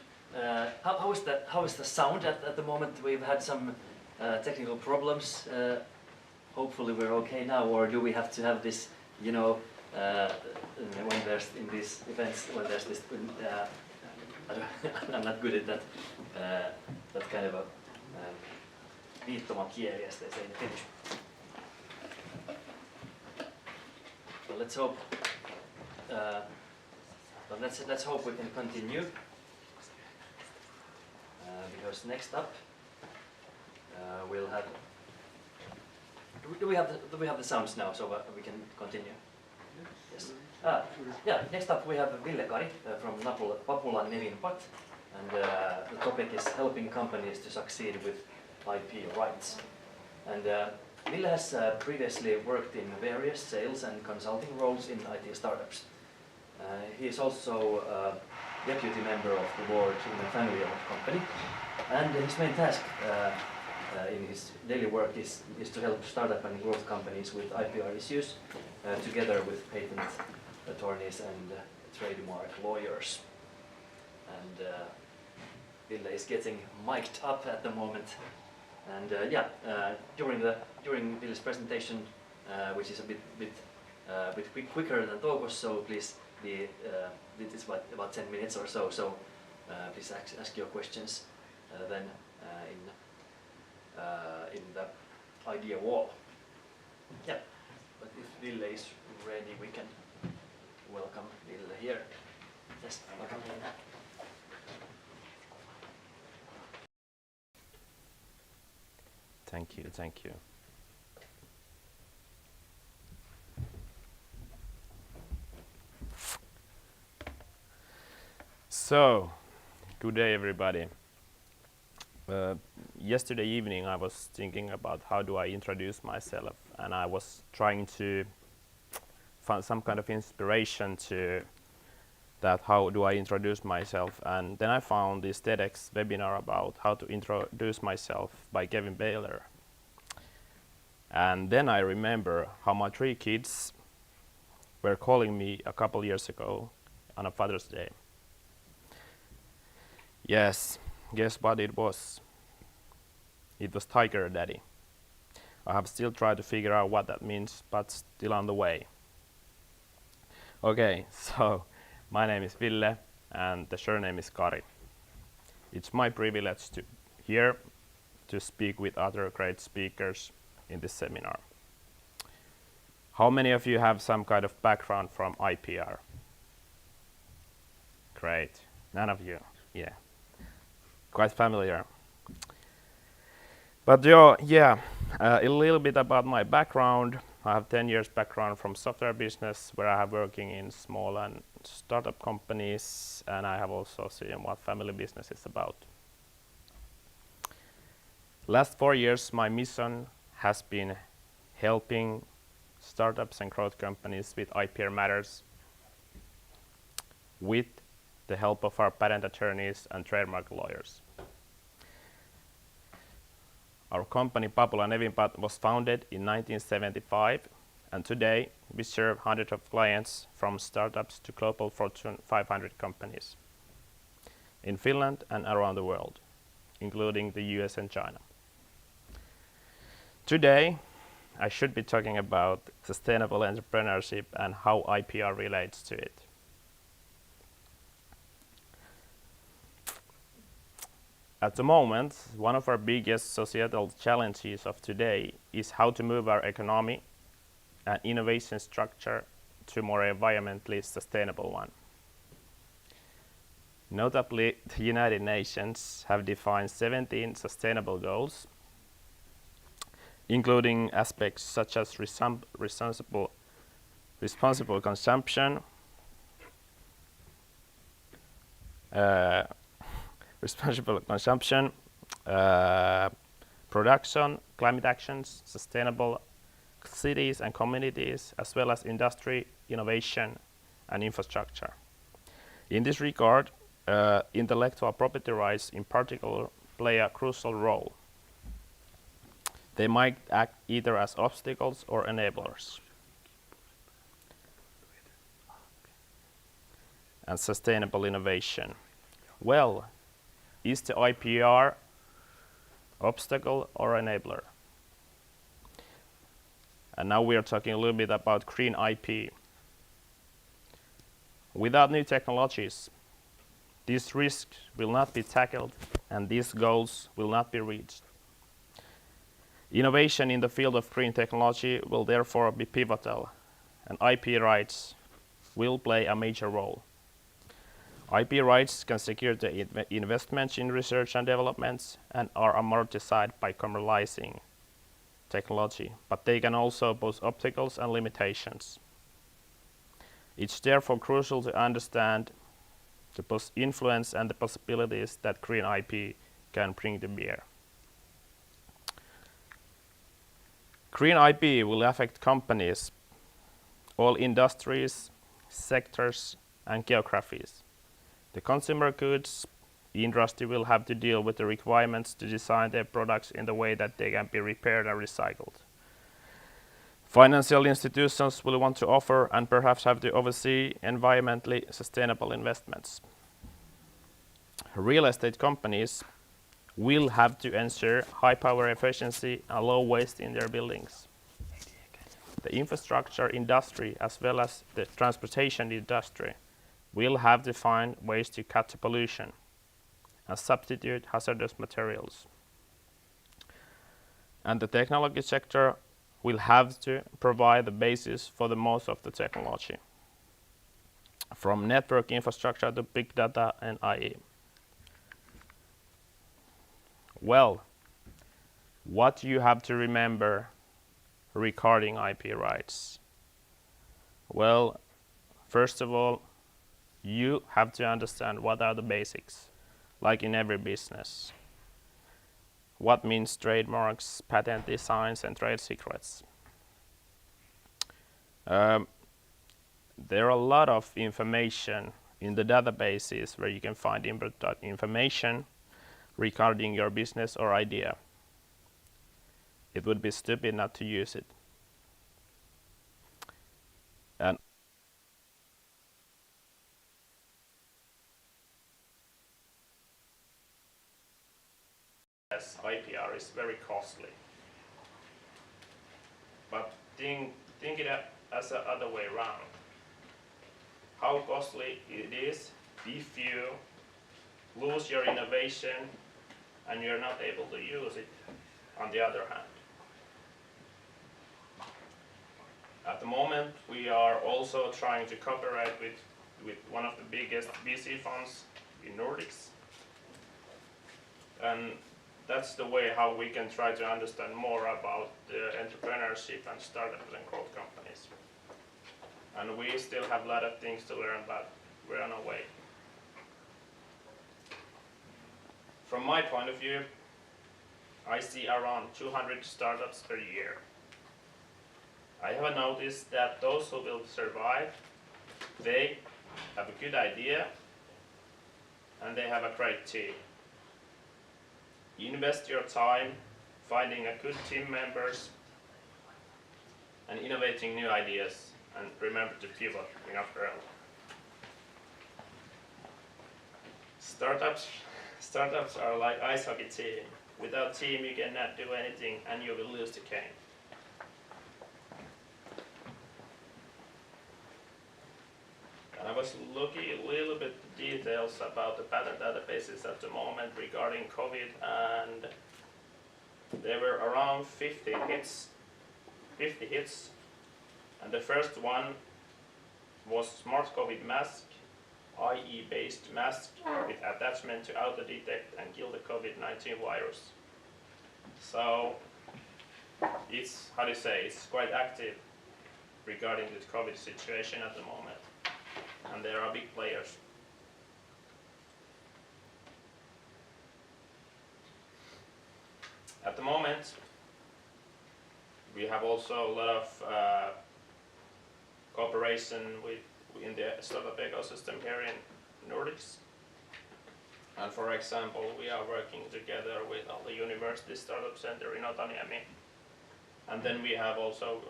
How is the sound at the moment? We've had some technical problems. Hopefully we're okay now, or do we have to have this, you know, when there's in these events when there's this. I'm not good at that. That kind of a viittomakieli, as they say in Finnish. So let's hope. But let's hope we can continue, because next up we'll have. Do we have the sounds now, so we can continue? Yes. Yeah. Next up we have Ville Kari from Papula Nevinpat, and the topic is helping companies to succeed with IP rights. And Ville has previously worked in various sales and consulting roles in IT startups. He is also deputy member of the board in a family-owned company, and his main task in his daily work is to help startup and growth companies with IPR issues, together with patent attorneys and trademark lawyers. And Ville is getting mic'd up at the moment, and during Ville's presentation, which is a bit quicker than Touko's, so please. This is about 10 minutes or so, so please ask your questions then in the idea wall. Yeah, but if Ville is ready, we can welcome Ville here. Yes, welcome. Thank you, thank you. So, good day everybody. Yesterday evening I was thinking about how do I introduce myself, and I was trying to find some kind of inspiration to that, how do I introduce myself, and then I found this TEDx webinar about how to introduce myself by Kevin Baylor. And then I remember how my 3 kids were calling me a couple years ago on a Father's Day. Yes, guess what it was? It was Tiger Daddy. I have still tried to figure out what that means, but still on the way. Okay, so my name is Ville and the surname is Kari. It's my privilege to here to speak with other great speakers in this seminar. How many of you have some kind of background from IPR? Great, none of you, yeah. Quite familiar. But a little bit about my background. I have 10 years background from software business, where I have working in small and startup companies, and I have also seen what family business is about. Last 4 years, my mission has been helping startups and growth companies with IPR matters with the help of our patent attorneys and trademark lawyers. Our company, Papula Nevinpat, was founded in 1975, and today we serve hundreds of clients from startups to global Fortune 500 companies in Finland and around the world, including the US and China. Today, I should be talking about sustainable entrepreneurship and how IPR relates to it. At the moment, one of our biggest societal challenges of today is how to move our economy and innovation structure to a more environmentally sustainable one. Notably, the United Nations have defined 17 sustainable goals, including aspects such as responsible consumption, production, climate actions, sustainable cities and communities, as well as industry, innovation, and infrastructure. In this regard, intellectual property rights in particular play a crucial role. They might act either as obstacles or enablers. And sustainable innovation. Well, is the IPR obstacle or enabler? And now we are talking a little bit about green IP. Without new technologies, these risks will not be tackled and these goals will not be reached. Innovation in the field of green technology will therefore be pivotal, and IP rights will play a major role. IP rights can secure the investments in research and developments and are amortized by commercializing technology, but they can also pose obstacles and limitations. It's therefore crucial to understand the influence and the possibilities that green IP can bring to bear. Green IP will affect companies, all industries, sectors, and geographies. The consumer goods industry will have to deal with the requirements to design their products in the way that they can be repaired and recycled. Financial institutions will want to offer and perhaps have to oversee environmentally sustainable investments. Real estate companies will have to ensure high power efficiency and low waste in their buildings. The infrastructure industry, as well as the transportation industry, will have to find ways to cut the pollution and substitute hazardous materials. And the technology sector will have to provide the basis for the most of the technology, from network infrastructure to big data and IE. Well, What you have to remember regarding IP rights? Well, first of all, you have to understand what are the basics, like in every business. What means trademarks, patent designs, and trade secrets? There are a lot of information in the databases where you can find information regarding your business or idea. It would be stupid not to use it. And yes, IPR is very costly. But think it as the other way around. How costly it is if you lose your innovation and you're not able to use it on the other hand. At the moment, we are also trying to cooperate with one of the biggest VC funds in Nordics. And that's the way how we can try to understand more about the entrepreneurship and startups and growth companies. And we still have a lot of things to learn, but we're on our way. From my point of view, I see around 200 startups per year. I have noticed that those who will survive, they have a good idea and they have a great team. Invest your time finding a good team members and innovating new ideas, and remember to pivot in after all. Startups are like ice hockey team. Without team you cannot do anything and you will lose the game. And I was looking a little bit details about the patent databases at the moment regarding COVID, and there were around 50 hits. And the first one was Smart COVID mask, IE-based mask with attachment to auto-detect and kill the COVID-19 virus. So it's, how do you say, it's quite active regarding the COVID situation at the moment. And there are big players. At the moment, we have also a lot of cooperation in the startup ecosystem here in Nordics. And for example, we are working together with all the university startup center in Otaniemi. And then we have also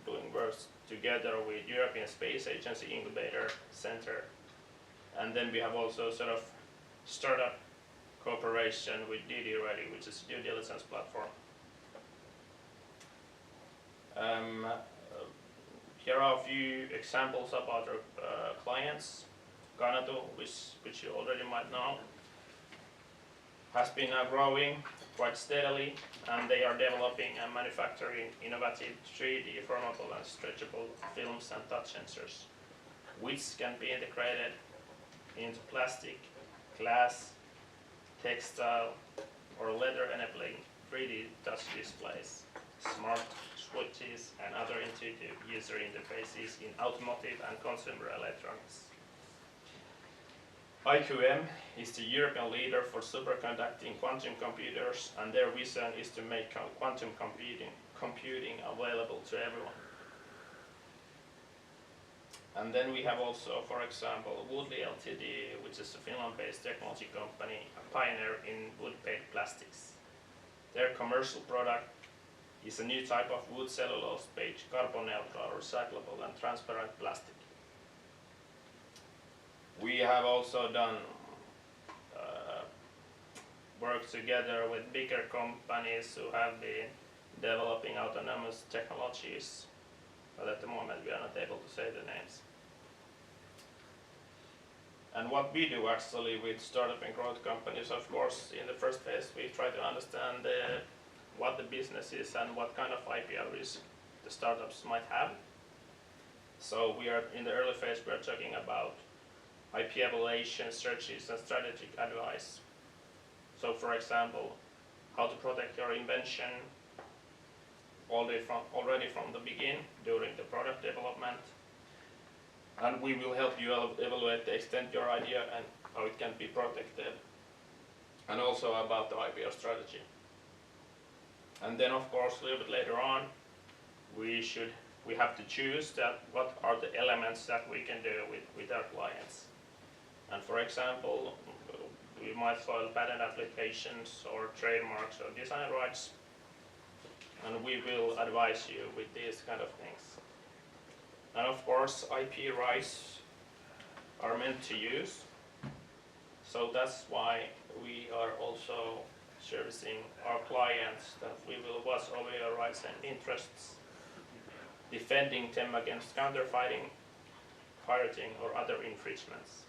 doing work together with European Space Agency Incubator Center. And then we have also sort of startup cooperation with DD Ready, which is a due diligence platform. Here are a few examples about our clients. Kanatu, which you already might know, has been growing quite steadily, and they are developing and manufacturing innovative 3D formable and stretchable films and touch sensors, which can be integrated into plastic, glass, textile, or leather, enabling 3D touch displays, smart switches, and other intuitive user interfaces in automotive and consumer electronics. IQM is the European leader for superconducting quantum computers, and their vision is to make quantum computing available to everyone. And then we have also, for example, Woodley Ltd, which is a Finland-based technology company, a pioneer in wood-based plastics. Their commercial product is a new type of wood cellulose-based carbon-neutral, recyclable, and transparent plastic. We have also done work together with bigger companies who have been developing autonomous technologies, but at the moment we are not able to say the names. And what we do actually with startup and growth companies, of course, in the first phase we try to understand what the business is and what kind of IPR risk the startups might have. So we are in the early phase, we are talking about IP evaluation, searches, and strategic advice. So for example, how to protect your invention already from the beginning during the product development. And we will help you evaluate the extent your idea and how it can be protected. And also about the IPR strategy. And then of course a little bit later on we have to choose that what are the elements that we can do with our clients. And for example, we might file patent applications or trademarks or design rights, and we will advise you with these kind of things. And of course IP rights are meant to use, so that's why we are also servicing our clients, that we will watch over your rights and interests, defending them against counterfeiting, pirating or other infringements.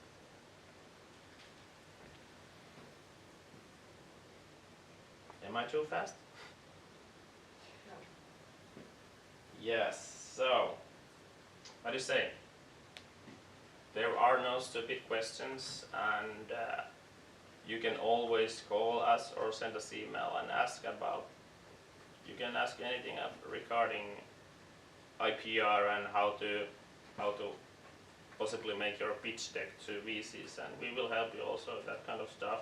Am I too fast? No. Yes, so, what do you say? There are no stupid questions, and you can always call us or send us email and ask about, you can ask anything regarding IPR and how to possibly make your pitch deck to VCs, and we will help you also with that kind of stuff.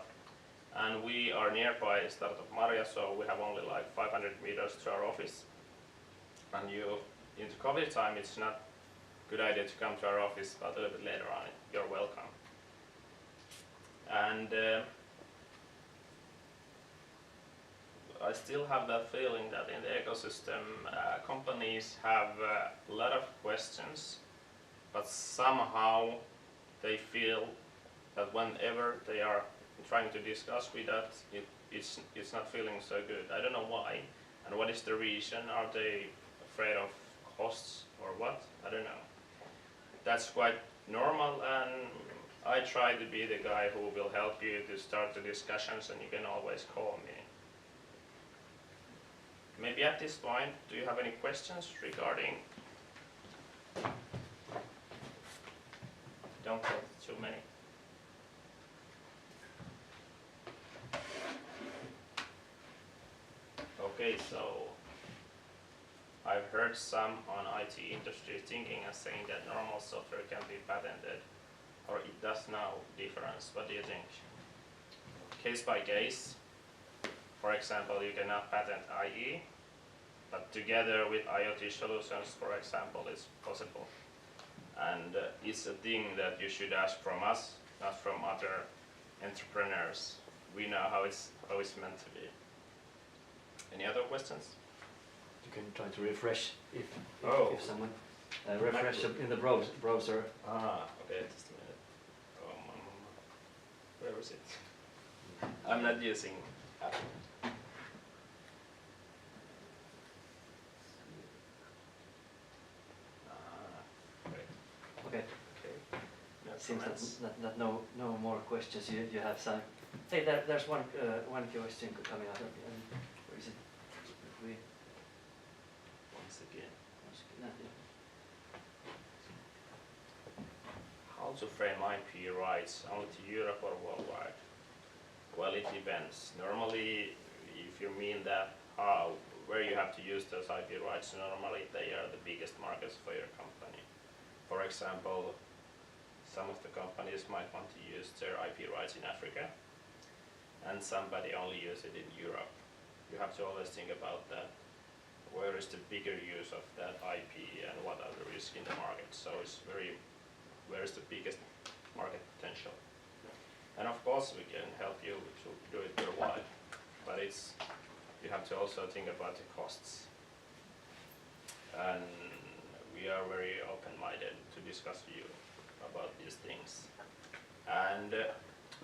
And we are nearby Startup Maria, so we have only like 500 meters to our office. And in the COVID time, it's not a good idea to come to our office, but a little bit later on, you're welcome. And I still have that feeling that in the ecosystem, companies have a lot of questions, but somehow they feel that whenever they are trying to discuss with that, it's not feeling so good. I don't know why, and what is the reason? Are they afraid of costs or what? I don't know. That's quite normal, and I try to be the guy who will help you to start the discussions, and you can always call me. Maybe at this point, do you have any questions regarding? Don't have too many. Okay, so I've heard some on IT industry thinking and saying that normal software can be patented, or it does no difference. What do you think? Case by case. For example, you cannot patent IE, but together with IoT solutions, for example, it's possible. And it's a thing that you should ask from us, not from other entrepreneurs. We know how it's meant to be. Any other questions? You can try to refresh if someone refresh in the browser. Okay, just a minute. Where is it? I'm not using Apple. Okay. No Seems comments. that no more questions. You have some. Hey, there's one question coming out. Where is it? If we Once again. yeah. How to frame IP rights only to Europe or worldwide? Well, it depends. Normally, if you mean that where you have to use those IP rights, normally they are the biggest markets for your company. For example, some of the companies might want to use their IP rights in Africa, and somebody only use it in Europe. You have to always think about that. Where is the bigger use of that IP and what are the risks in the market? So it's where is the biggest market potential? And of course we can help you to do it worldwide, but you have to also think about the costs. And we are very open-minded to discuss with you about these things. And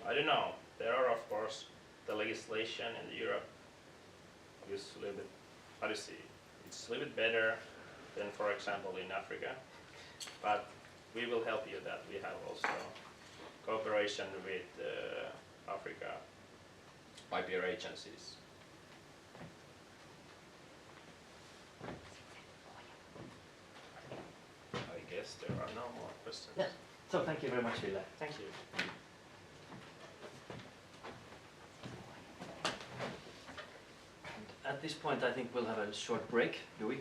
I don't know, there are of course the legislation in Europe is a little bit, how do you see, it's a little bit better than for example in Africa, but we will help you that we have also cooperation with Africa IPR agencies. I guess there are no more questions. Yeah. So thank you very much, Ville. Thank you. this point, I think we'll have a short break, do we?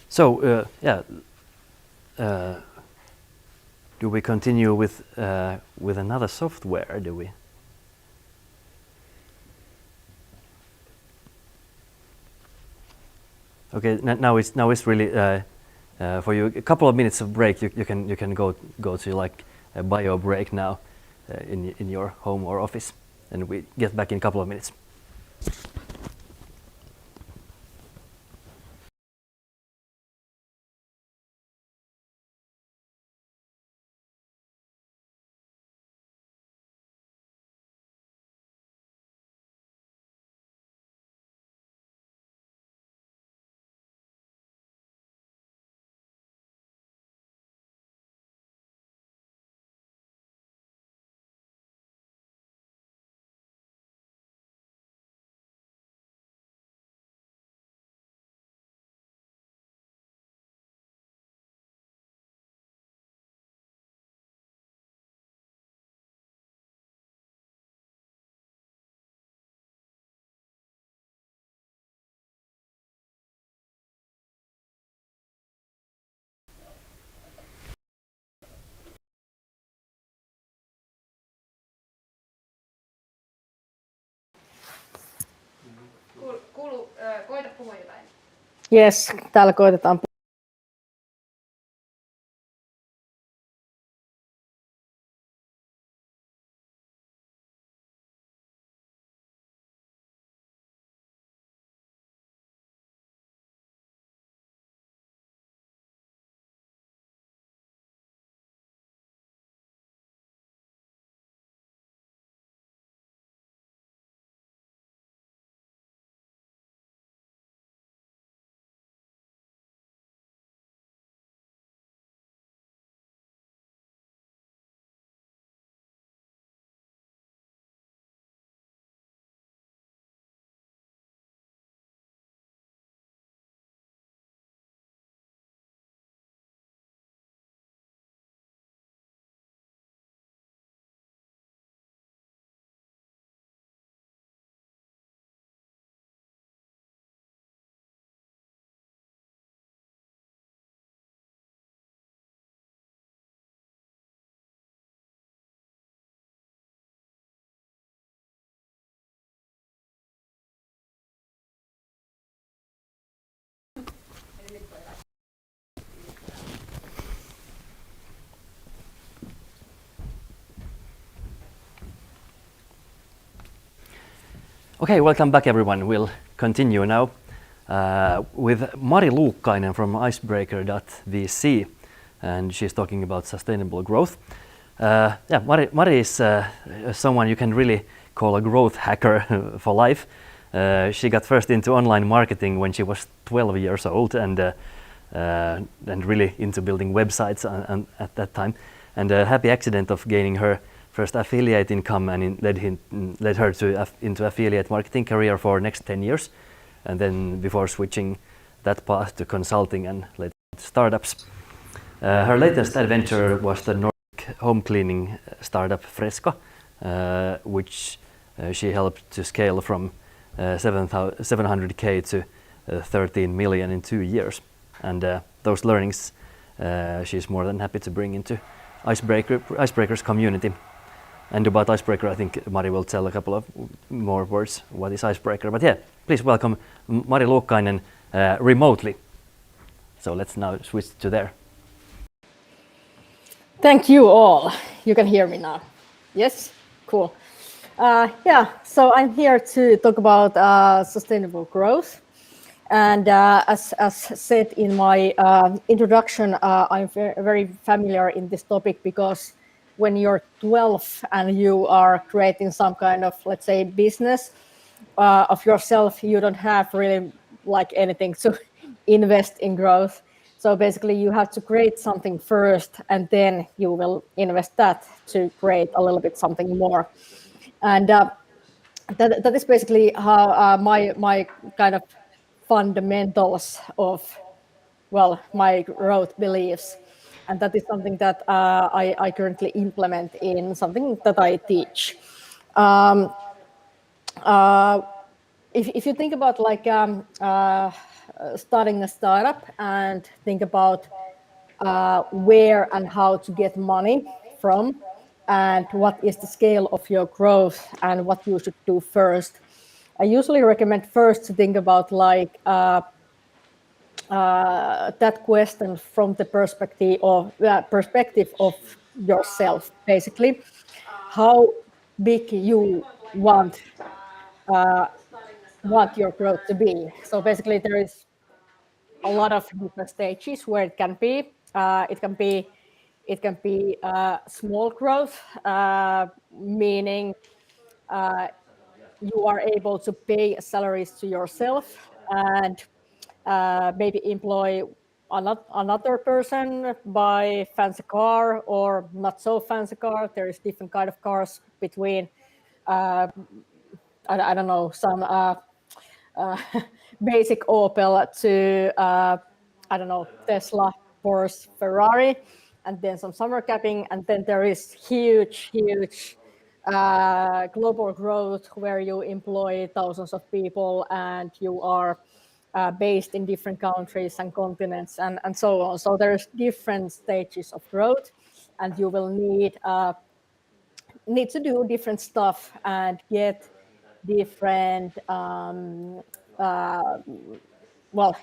So, do we continue with another software? Do we? Okay, now it's really for you a couple of minutes of break. You can go to like a bio break now in your home or office, and we get back in a couple of minutes. Koita puhua jotain. Yes, täällä koitetaan. Okay, welcome back everyone. We'll continue now with Mari Luukkainen from icebreaker.vc, and she's talking about sustainable growth. Mari is someone you can really call a growth hacker for life. She got first into online marketing when she was 12 years old and really into building websites at that time. And a happy accident of gaining her first affiliate income and led her into affiliate marketing career for next 10 years, and then before switching that path to consulting and later startups. Her latest adventure was the Nordic home cleaning startup Fresco, which she helped to scale from 700k to 13 million in 2 years. And those learnings she's more than happy to bring into Icebreaker's community. And about Icebreaker, I think Mari will tell a couple of more words what is Icebreaker. But yeah, please welcome Mari Luukkainen remotely. So let's now switch to there. Thank you all. You can hear me now. Yes? Cool. So I'm here to talk about sustainable growth. And as said in my introduction, I'm very familiar in this topic because when you're 12 and you are creating some kind of, let's say, business of yourself, you don't have really like anything to invest in growth. So basically, you have to create something first, and then you will invest that to create a little bit something more. And that is basically how my kind of fundamentals of my growth beliefs, and that is something that I currently implement in something that I teach. Um, if you think about like starting a startup and think about where and how to get money from, and what is the scale of your growth and what you should do first, I usually recommend first to think about like that question from the perspective of yourself, basically how big you want your growth to be. So basically, there is a lot of different stages where it can be. It can be small growth, meaning you are able to pay salaries to yourself and maybe employ another person, buy fancy car or not so fancy car. There is different kind of cars between I don't know, some basic Opel to I don't know, Tesla, Porsche, Ferrari, and then some summer capping, and then there is huge global growth where you employ thousands of people and you are based in different countries and continents and so on. So there's different stages of growth, and you will need to do different stuff and get different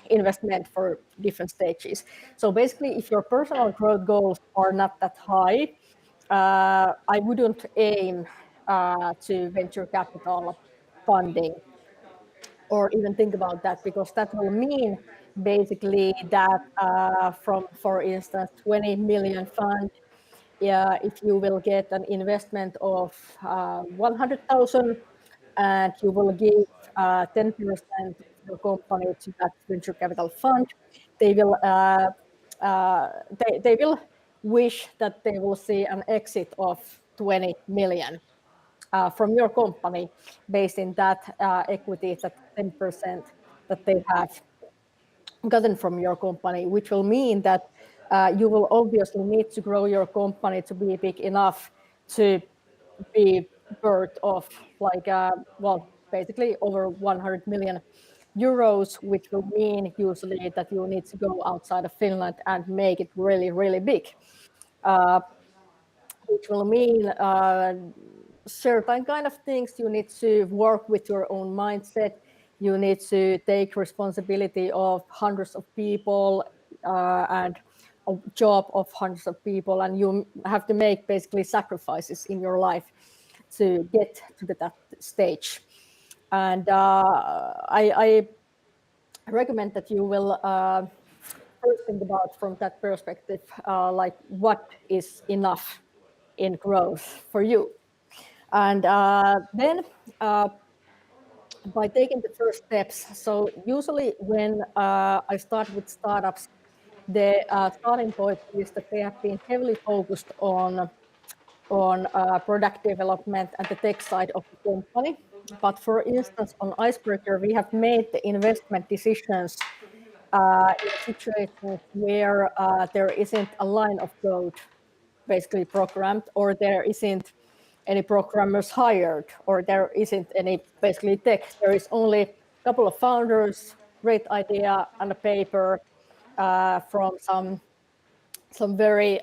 investment for different stages. So basically, if your personal growth goals are not that high, I wouldn't aim to venture capital funding or even think about that, because that will mean basically that from, for instance, 20 million fund, if you will get an investment of 100,000 and you will give 10% of your company to that venture capital fund, they will they will wish that they will see an exit of 20 million from your company based in that equity, that 10% that they have gotten from your company, which will mean that you will obviously need to grow your company to be big enough to be worth of like basically over 100 million euros, which will mean usually that you need to go outside of Finland and make it really big, which will mean certain kind of things. You need to work with your own mindset. You need to take responsibility of hundreds of people and a job of hundreds of people, and you have to make basically sacrifices in your life to get to that stage. And I recommend that you will first think about from that perspective, like what is enough in growth for you. And then by taking the first steps, so usually when I start with startups, the starting point is that they have been heavily focused on product development and the tech side of the company. But for instance, on Icebreaker, we have made the investment decisions in situations where there isn't a line of code basically programmed, or there isn't any programmers hired, or there isn't any basically tech. There is only a couple of founders, great idea, and a paper from some very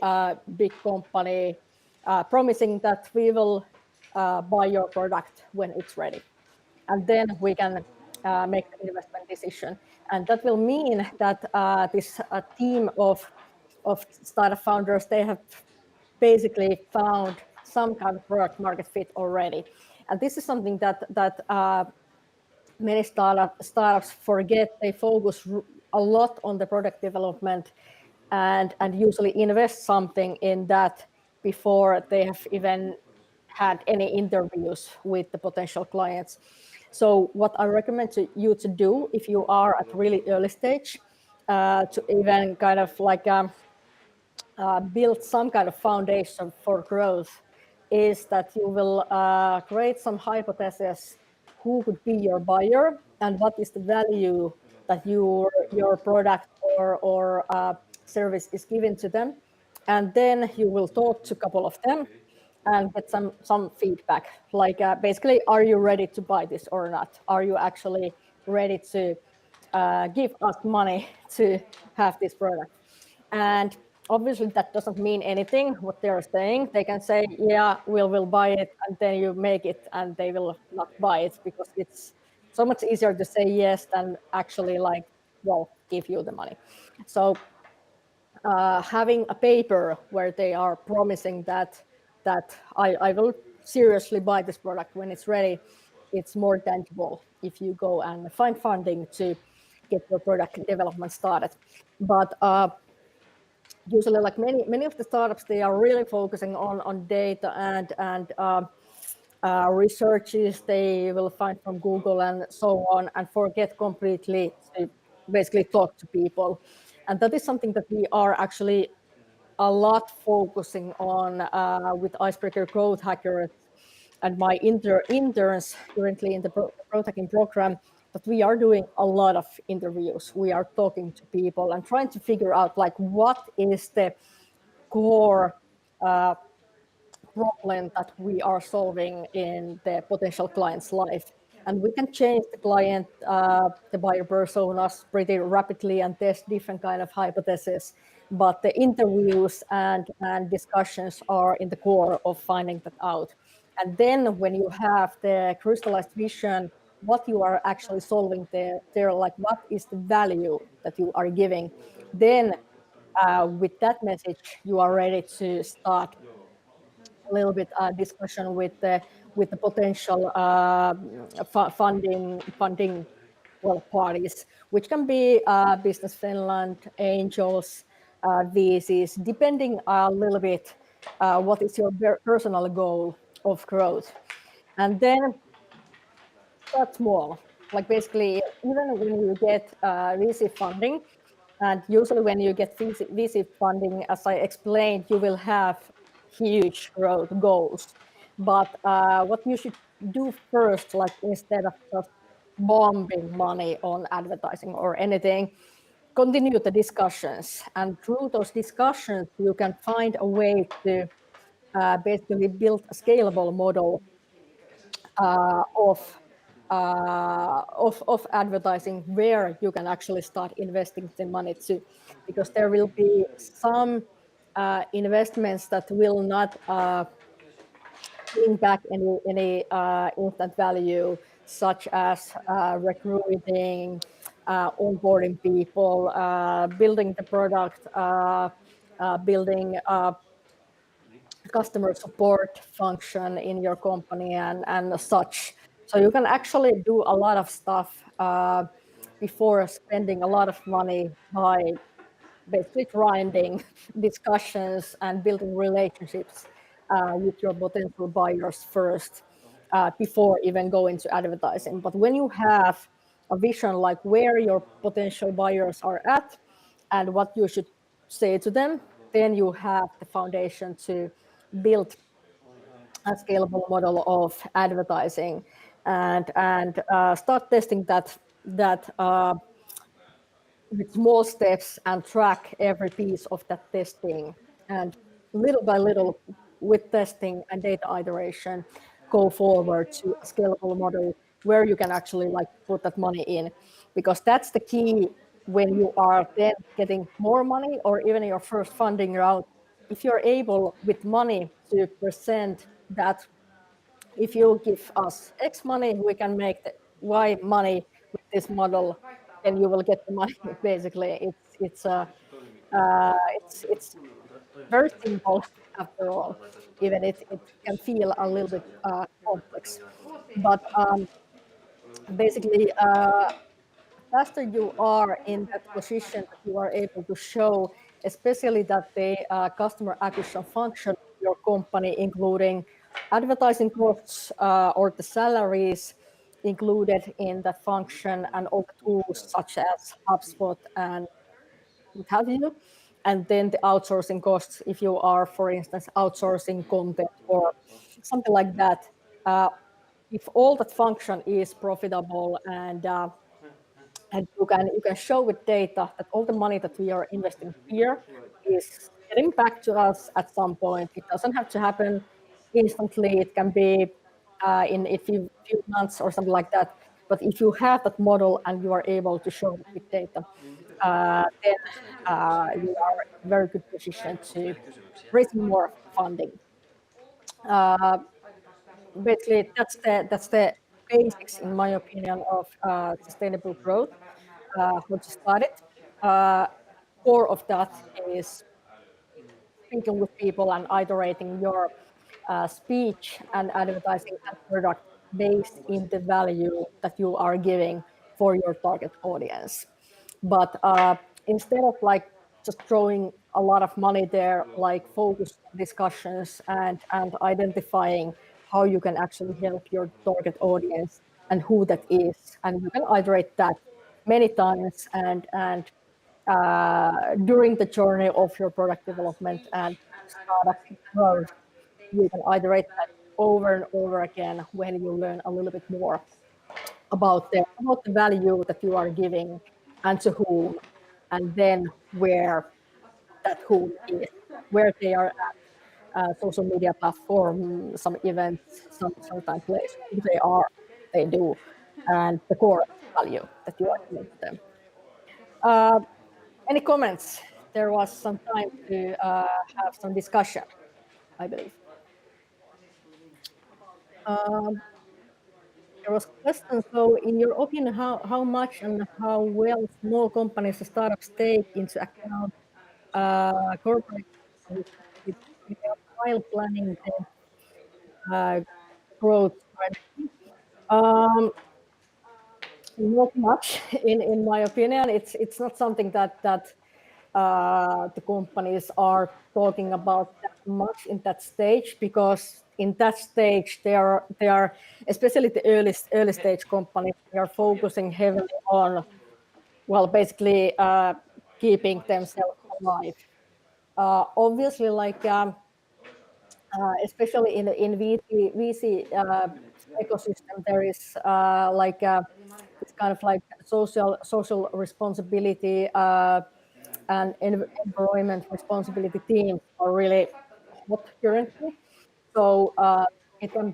big company promising that we will buy your product when it's ready. And then we can make an investment decision. And that will mean that this team of startup founders, they have basically found some kind of product market fit already. And this is something that many startups forget. They focus a lot on the product development and usually invest something in that before they have even had any interviews with the potential clients. So what I recommend to you to do if you are at really early stage to even kind of like build some kind of foundation for growth is that you will create some hypothesis who could be your buyer and what is the value that your product or service is given to them. And then you will talk to a couple of them and get some feedback, like basically, are you ready to buy this or not? Are you actually ready to give us money to have this product? And obviously that doesn't mean anything what they're saying. They can say, yeah, we'll buy it, and then you make it and they will not buy it, because it's so much easier to say yes than actually like, well, give you the money. So having a paper where they are promising that I will seriously buy this product when it's ready, it's more tangible if you go and find funding to get your product development started. But usually, like many of the startups, they are really focusing on data and researches they will find from Google and so on, and forget completely to basically talk to people. And that is something that we are actually a lot focusing on with Icebreaker Growth Hackers and my interns currently in the growth hacking program, that we are doing a lot of interviews. We are talking to people and trying to figure out like what is the core problem that we are solving in the potential client's life. And we can change the client, the buyer personas pretty rapidly and test different kind of hypotheses. But the interviews and discussions are in the core of finding that out. And then when you have the crystallized vision, what you are actually solving there, like what is the value that you are giving, then with that message, you are ready to start a little bit discussion with the potential funding well parties, which can be Business Finland, angels, VCs, depending a little bit what is your personal goal of growth. And then start small. Like basically, even when you get VC funding, and usually when you get VC funding, as I explained, you will have huge growth goals. But what you should do first, like instead of just bombing money on advertising or anything, continue the discussions. And through those discussions, you can find a way to basically build a scalable model of advertising where you can actually start investing the money too, because there will be some investments that will not bring back any instant value, such as recruiting, onboarding people, building the product, building customer support function in your company and such. So you can actually do a lot of stuff before spending a lot of money by basically grinding discussions and building relationships with your potential buyers first before even going to advertising. But when you have a vision like where your potential buyers are at and what you should say to them, then you have the foundation to build a scalable model of advertising and start testing that with small steps and track every piece of that testing, and little by little with testing and data iteration go forward to a scalable model where you can actually like put that money in, because that's the key when you are then getting more money or even your first funding round. If you're able with money to present that if you give us X money, we can make the Y money with this model, then you will get the money. Basically, it's very simple after all. Even it can feel a little bit complex, but basically, faster you are in that position that you are able to show, especially that the customer acquisition function of your company, including advertising costs or the salaries included in that function, and all the tools such as HubSpot and what have you. And then the outsourcing costs, if you are, for instance, outsourcing content or something like that. If all that function is profitable and you can show with data that all the money that we are investing here is getting back to us at some point. It doesn't have to happen instantly. It can be in a few months or something like that. But if you have that model and you are able to show it with data, then you are in a very good position to raise more funding. Uh, Basically, that's the basics, in my opinion, of sustainable growth. How to start it. Uh, Core of that is speaking with people and iterating your speech and advertising and product based in the value that you are giving for your target audience. But instead of like just throwing a lot of money there, like focus discussions and identifying how you can actually help your target audience and who that is, and you can iterate that many times and during the journey of your product development and startup growth, you can iterate that over and over again when you learn a little bit more about the value that you are giving and to whom, and then where that whom is, where they are at, social media platform, some events, sometime place, who they are, they do, and the core value that you are giving to them. Uh, any comments? There was some time to have some discussion, I believe. Um, there was a question. So, in your opinion, how much and how well small companies and startups take into account corporate responsibility while planning their growth strategy? Um, Not much, in my opinion. It's not something that the companies are talking about that much in that stage, because in that stage they are especially the early stage companies. They are focusing heavily on, well, basically keeping themselves alive. Obviously, like especially in VC ecosystem, there is it's kind of like social responsibility and environment responsibility teams are really hot currently. So it can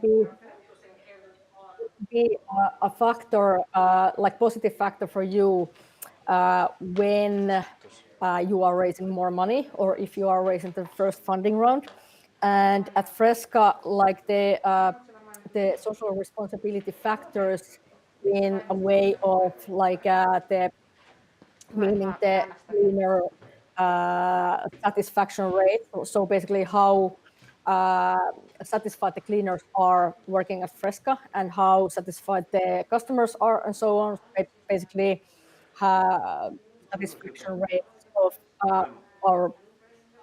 be a factor, like positive factor for you when you are raising more money, or if you are raising the first funding round. And at Fresca, like the social responsibility factors in a way of like the meaning the cleaner satisfaction rate. So basically, how satisfied the cleaners are working at Fresca and how satisfied the customers are, and so on. Basically, uh, satisfaction rates of our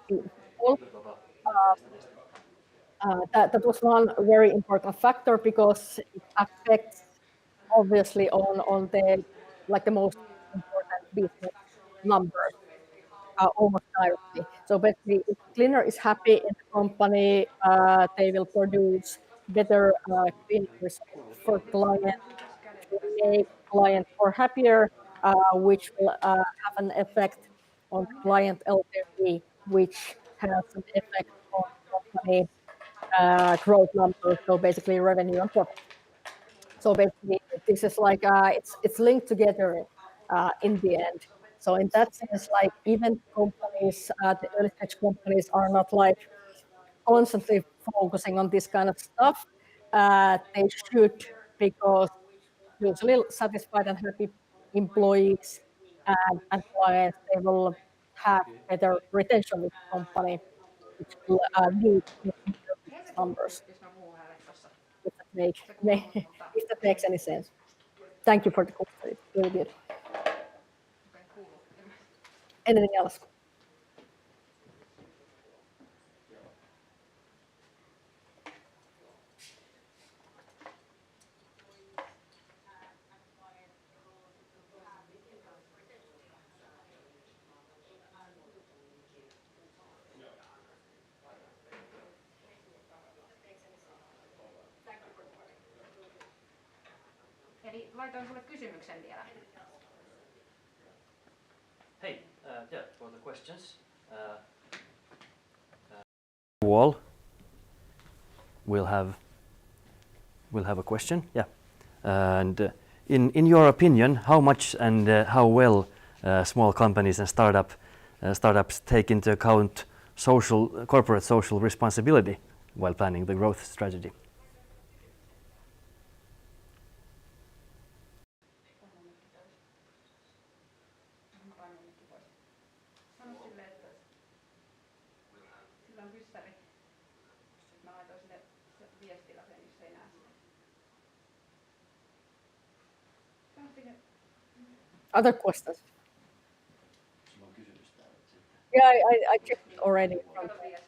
people. That was one very important factor, because it affects obviously on the like the most important business numbers almost directly. So basically, if the cleaner is happy in the company, they will produce better cleaning results for clients, which will make clients more happier, which will have an effect on the client LTV, which has an effect on the company growth numbers. So basically, revenue and profit. So basically, this is like it's linked together in the end. So in that sense, like even companies, the early stage companies are not like constantly focusing on this kind of stuff. They should, because usually satisfied and happy employees and clients, they will have better retention with the company, which will lead to better business numbers. If that if that makes any sense. Thank you for the question. It's really good. Anything else? Eli laitoin sulle kysymyksen vielä. Hey, yeah, for the questions. Wall. We'll have a question. Yeah, and in your opinion, how much and how well small companies and startups take into account corporate social responsibility while planning the growth strategy? Sano sille, että sillä on kyssäri. Mä laitoin sille viestillä sen, jos ei näe sitä. Sano sille. Other questions? Yeah, I checked already. Kato viesti.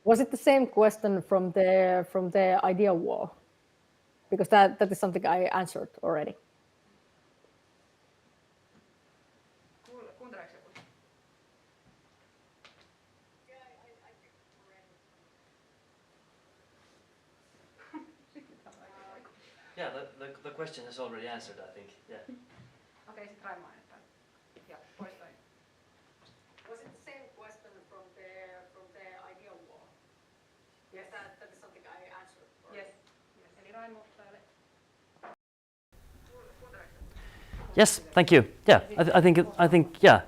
Was it the same question from the idea wall? Because that is something I answered already. Kuunteleeko joku? Yeah, the question has already answered, I think. Yeah. Okei, sit Raimo äänestää. Ja poistoin. Was it the same question from the idea wall? Yes, that is something I answered already. Yes. Eli Raimo täällä. Yes, thank you. Yeah, I think yeah,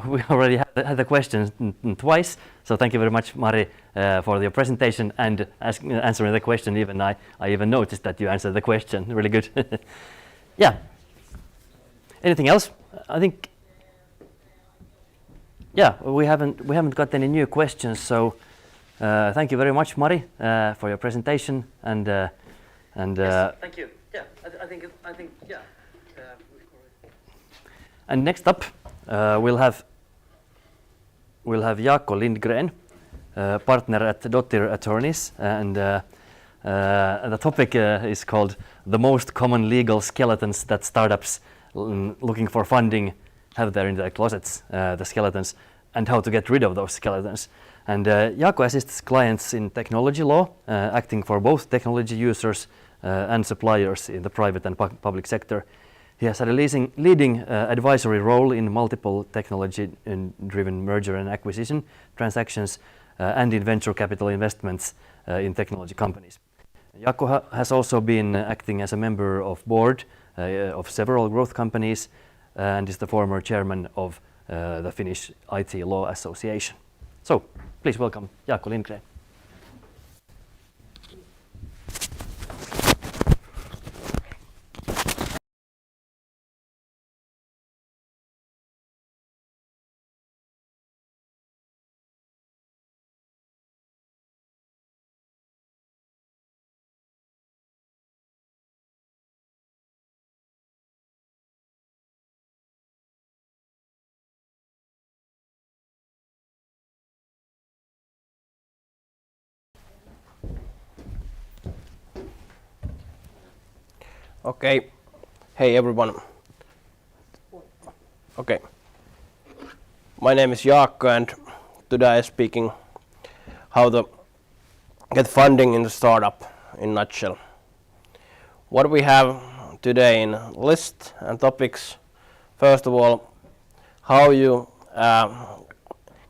we already had the question twice. So thank you very much, Mari, for your presentation and answering the question. Even I even noticed that you answered the question. Really good. Yeah. Anything else? I think. Yeah, we haven't got any new questions. So thank you very much, Mari, for your presentation and. Yes, thank you. Yeah, I think yeah. And next up, we'll have Jaakko Lindgren, partner at Dottir Attorneys, and the topic is called "The Most Common Legal Skeletons That Startups Looking for Funding Have There in Their Closets," the skeletons, and how to get rid of those skeletons. And Jaakko assists clients in technology law, acting for both technology users and suppliers in the private and public sector. He has had a leading advisory role in multiple technology-driven merger and acquisition transactions and in venture capital investments in technology companies. Jaakko has also been acting as a member of board of several growth companies and is the former chairman of the Finnish IT Law Association. So, please welcome Jaakko Lindgren. Okay. Hey everyone. Okay. My name is Jaakko and today I'm speaking how to get funding in the startup in a nutshell. What we have today in list and topics, first of all, how you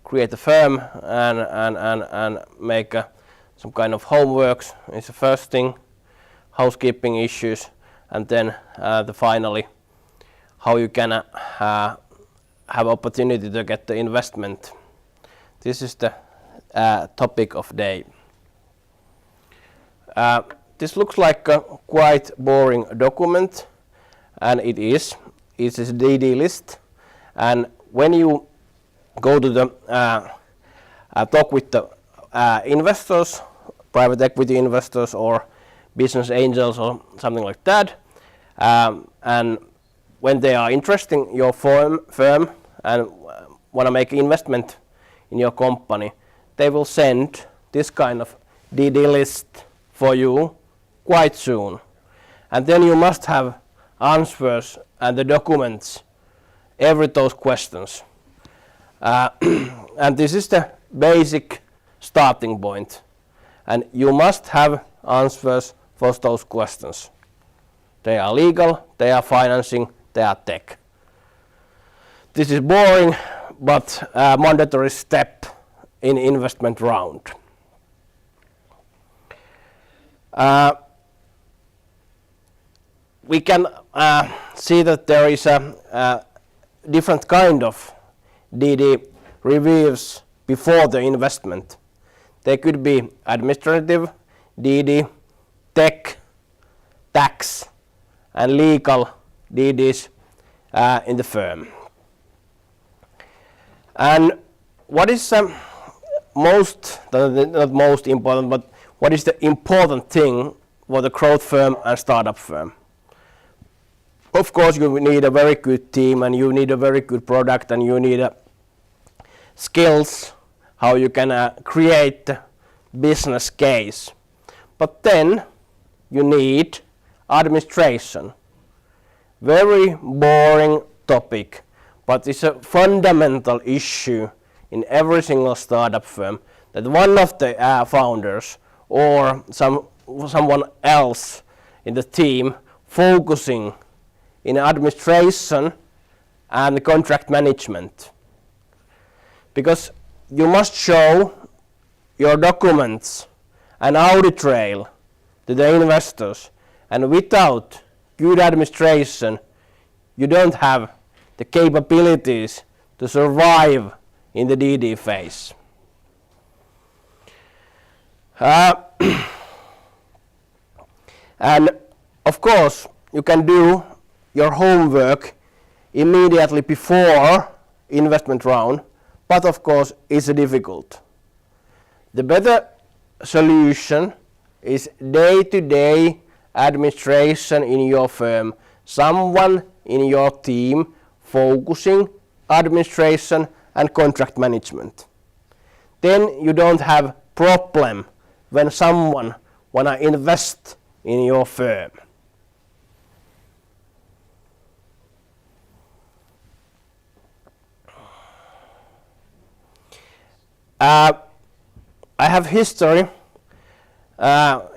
create a firm and make some kind of homeworks is the first thing, housekeeping issues, and then finally how you can have opportunity to get the investment. This is the topic of day. This looks like a quite boring document, and it is. It is a DD list, and when you go to the talk with the investors, private equity investors or business angels or something like that, and when they are interested in your firm and want to make investment in your company, they will send this kind of DD list for you quite soon. And then you must have answers and the documents, every those questions. And this is the basic starting point. And you must have answers for those questions. They are legal, they are financing, they are tech. This is boring, but a mandatory step in investment round. We can see that there is a different kind of DD reviews before the investment. They could be administrative, DD, tech, tax, and legal DDs in the firm. And what is not most important, but what is the important thing for the growth firm and startup firm? Of course, you need a very good team, and you need a very good product, and you need skills how you can create the business case. But then you need administration. Very boring topic, but it's a fundamental issue in every single startup firm that one of the founders or someone else in the team focusing in administration and contract management. Because you must show your documents and audit trail to the investors, and without good administration you don't have the capabilities to survive in the DD phase. And of course you can do your homework immediately before investment round, but of course it's difficult. The better solution is day-to-day administration in your firm, someone in your team focusing administration and contract management. Then you don't have problem when someone wanna invest in your firm. I have history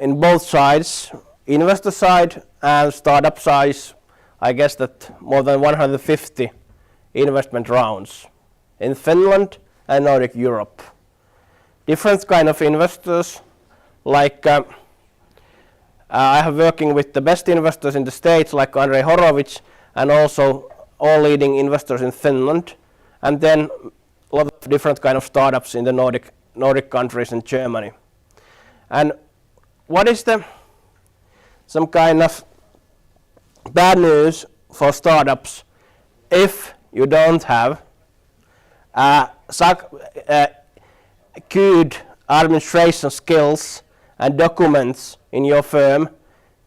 in both sides, investor side and startup side. I guess that more than 150 investment rounds in Finland and Nordic Europe. Different kind of investors, like I have working with the best investors in the States like Andrei Horowitz, and also all leading investors in Finland, and then a lot of different kind of startups in the Nordic countries and Germany. And what is some kind of bad news for startups if you don't have good administration skills and documents in your firm?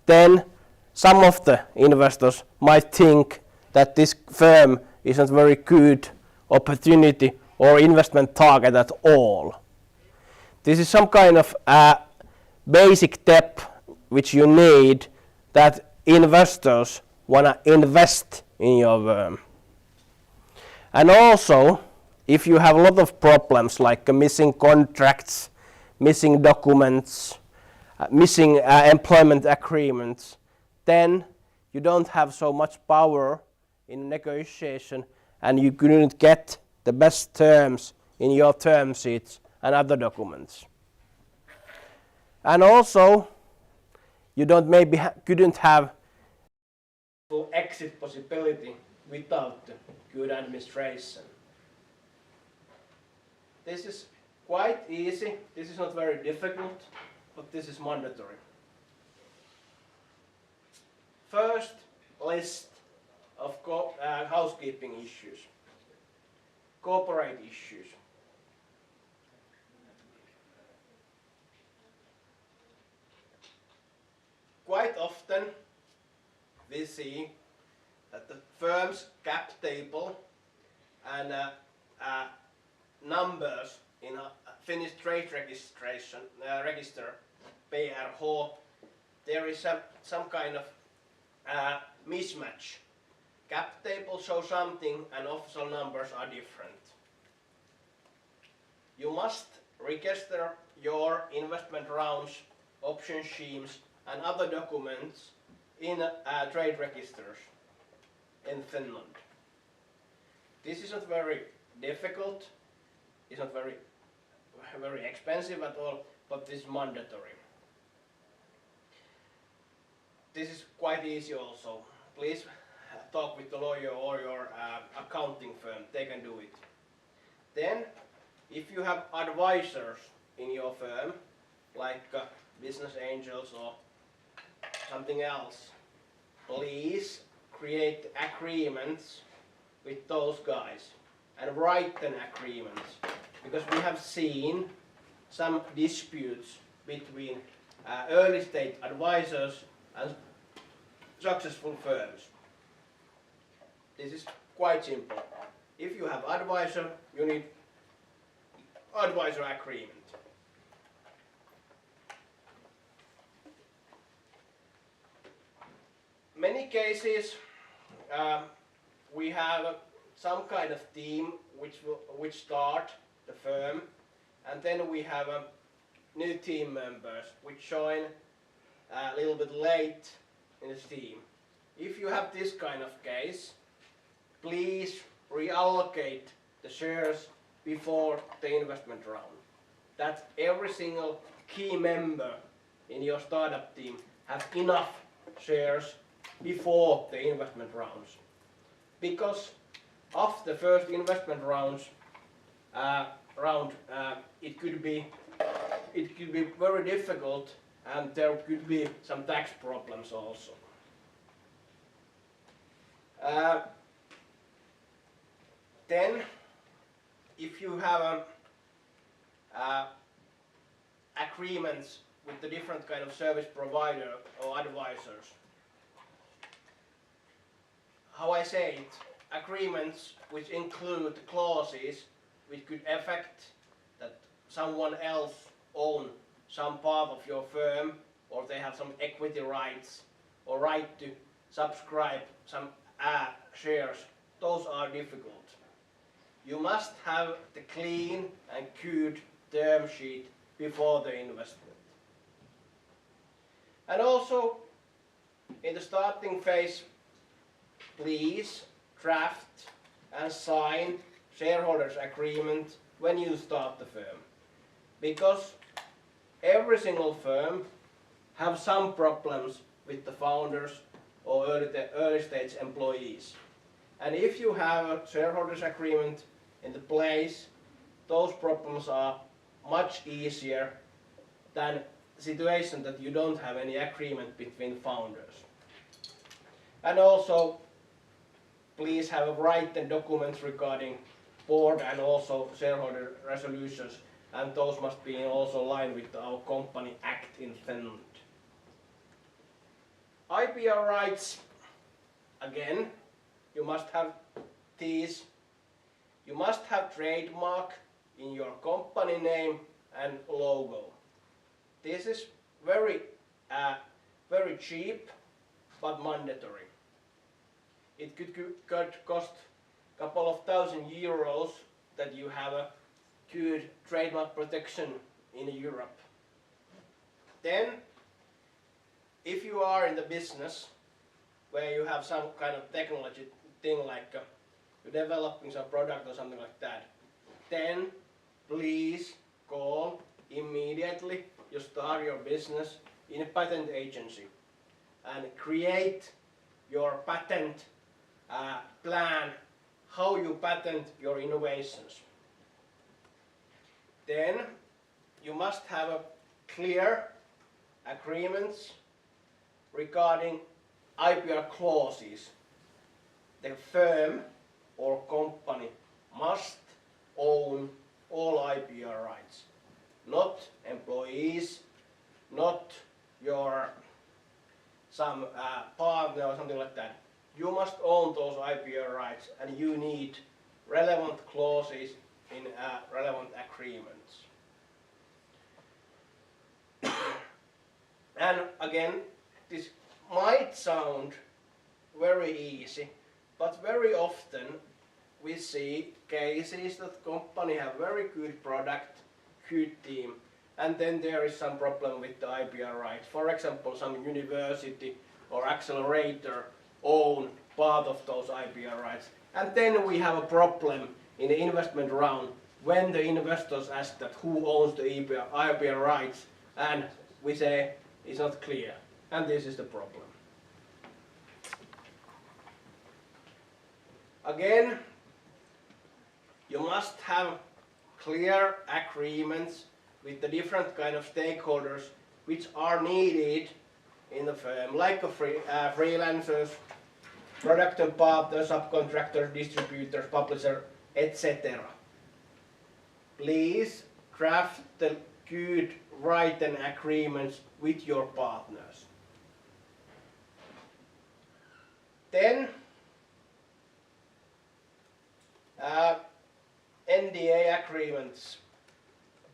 Then some of the investors might think that this firm isn't very good opportunity or investment target at all. This is some kind of basic step which you need that investors wanna invest in your firm. And also, if you have a lot of problems like missing contracts, missing documents, missing employment agreements, then you don't have so much power in negotiation, and you couldn't get the best terms in your term sheets and other documents. And also, you don't couldn't have full exit possibility without the good administration. This is quite easy. This is not very difficult, but this is mandatory. First, list of housekeeping issues, corporate issues. Quite often we see that the firm's cap table and numbers in a Finnish trade register, PRH, there is some kind of mismatch. Cap table shows something and official numbers are different. you must register your investment rounds, option schemes and other documents in trade registers in Finland. This is not very difficult, it's not very expensive at all, but this is mandatory. This is quite easy also. Please talk with the lawyer or your accounting firm, they can do it. Then, if you have advisors in your firm, like business angels or something else, please create agreements with those guys and write an agreement, because we have seen some disputes between early stage advisors and successful firms. This is quite simple. If you have advisor, you need advisor agreement. Many cases we have some kind of team which start the firm, and then we have new team members which join a little bit late in the team. If you have this kind of case, please reallocate the shares before the investment round. That every single key member in your startup team has enough shares before the investment rounds. Because of the first investment round, it could be very difficult, and there could be some tax problems also. Then, if you have agreements with the different kind of service provider or advisors, how I say it, agreements which include clauses which could affect that someone else own some part of your firm, or they have some equity rights or right to subscribe some shares, those are difficult. You must have the clean and good term sheet before the investment. And also, in the starting phase, please draft and sign shareholders agreement when you start the firm. Because every single firm have some problems with the founders or early stage employees. And if you have a shareholders agreement in the place, those problems are much easier than the situation that you don't have any agreement between founders. And also, please have written documents regarding board and also shareholder resolutions, and those must be also in line with our Company Act in Finland. IPR rights, again, you must have these. You must have trademark in your company name and logo. This is very cheap, but mandatory. It could cost a couple of €1,000 that you have a good trademark protection in Europe. Then, if you are in the business where you have some kind of technology thing, like you're developing some product or something like that, then please call immediately. You start your business in a patent agency and create your patent plan, how you patent your innovations. Then you must have a clear agreements regarding IPR clauses. The firm or company must own all IPR rights, not employees, not your some partner or something like that. You must own those IPR rights, and you need relevant clauses in relevant agreements. And again, this might sound very easy, but very often we see cases that company have very good product, good team, and then there is some problem with the IPR rights. For example, some university or accelerator own part of those IPR rights. And then we have a problem in the investment round when the investors ask that who owns the IPR rights, and we say it's not clear, and this is the problem. Again, you must have clear agreements with the different kind of stakeholders which are needed in the firm, like freelancers, product and partners, subcontractors, distributors, publisher, etc. Please draft the good written agreements with your partners. Then NDA agreements.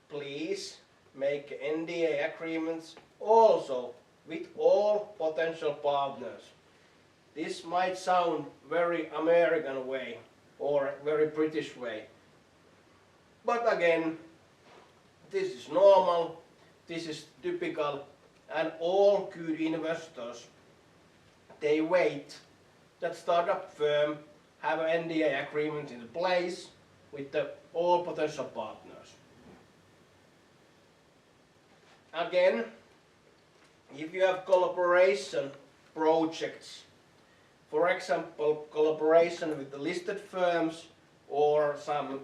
Please make NDA agreements also with all potential partners. This might sound very American way or very British way, but again, this is normal, this is typical, and all good investors, they wait that startup firm have an NDA agreement in place with all potential partners. Again, if you have collaboration projects, for example, collaboration with the listed firms or some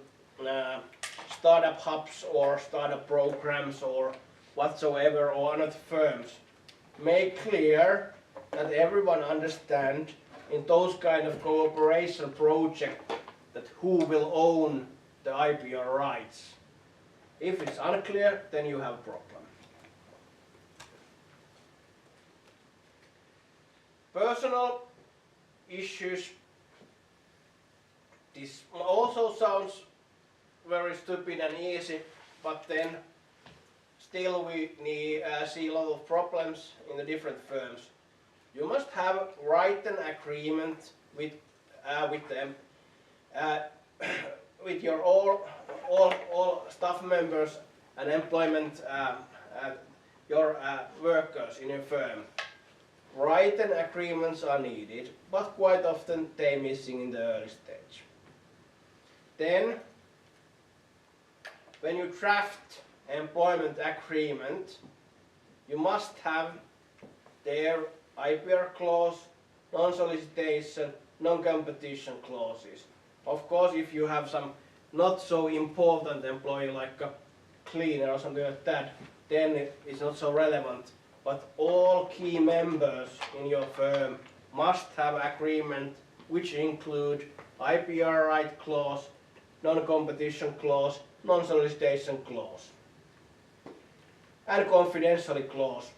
startup hubs or startup programs or whatsoever, or other firms, make clear that everyone understands in those kind of cooperation projects that who will own the IPR rights. If it's unclear, then you have a problem. Personal issues. This also sounds very stupid and easy, but then still we see a lot of problems in the different firms. You must have a written agreement with them, with your all staff members and employment, your workers in your firm. Written agreements are needed, but quite often they're missing in the early stage. Then, when you draft employment agreement, you must have their IPR clause, non-solicitation, non-competition clauses. Of course, if you have some not so important employee like a cleaner or something like that, then it's not so relevant. But all key members in your firm must have agreement which include IPR right clause, non-competition clause, non-solicitation clause, and confidentiality clause.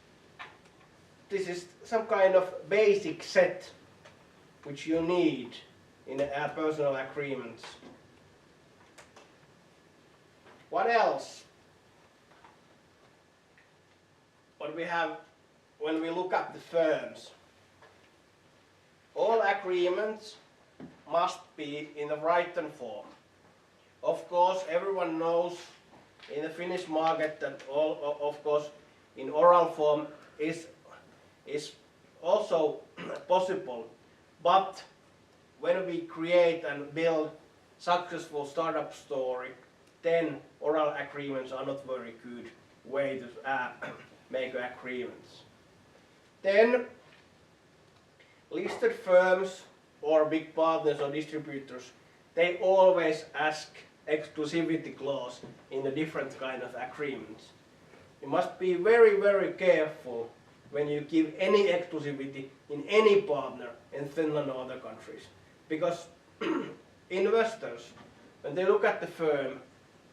This is some kind of basic set which you need in personal agreements. What else? What we have when we look at the firms? All agreements must be in the written form. Of course, everyone knows in the Finnish market that of course in oral form is also possible, but when we create and build successful startup story, then oral agreements are not very good way to make agreements. Then listed firms or big partners or distributors, they always ask exclusivity clause in the different kind of agreements. You must be very, very careful when you give any exclusivity in any partner in Finland or other countries. Because investors, when they look at the firm,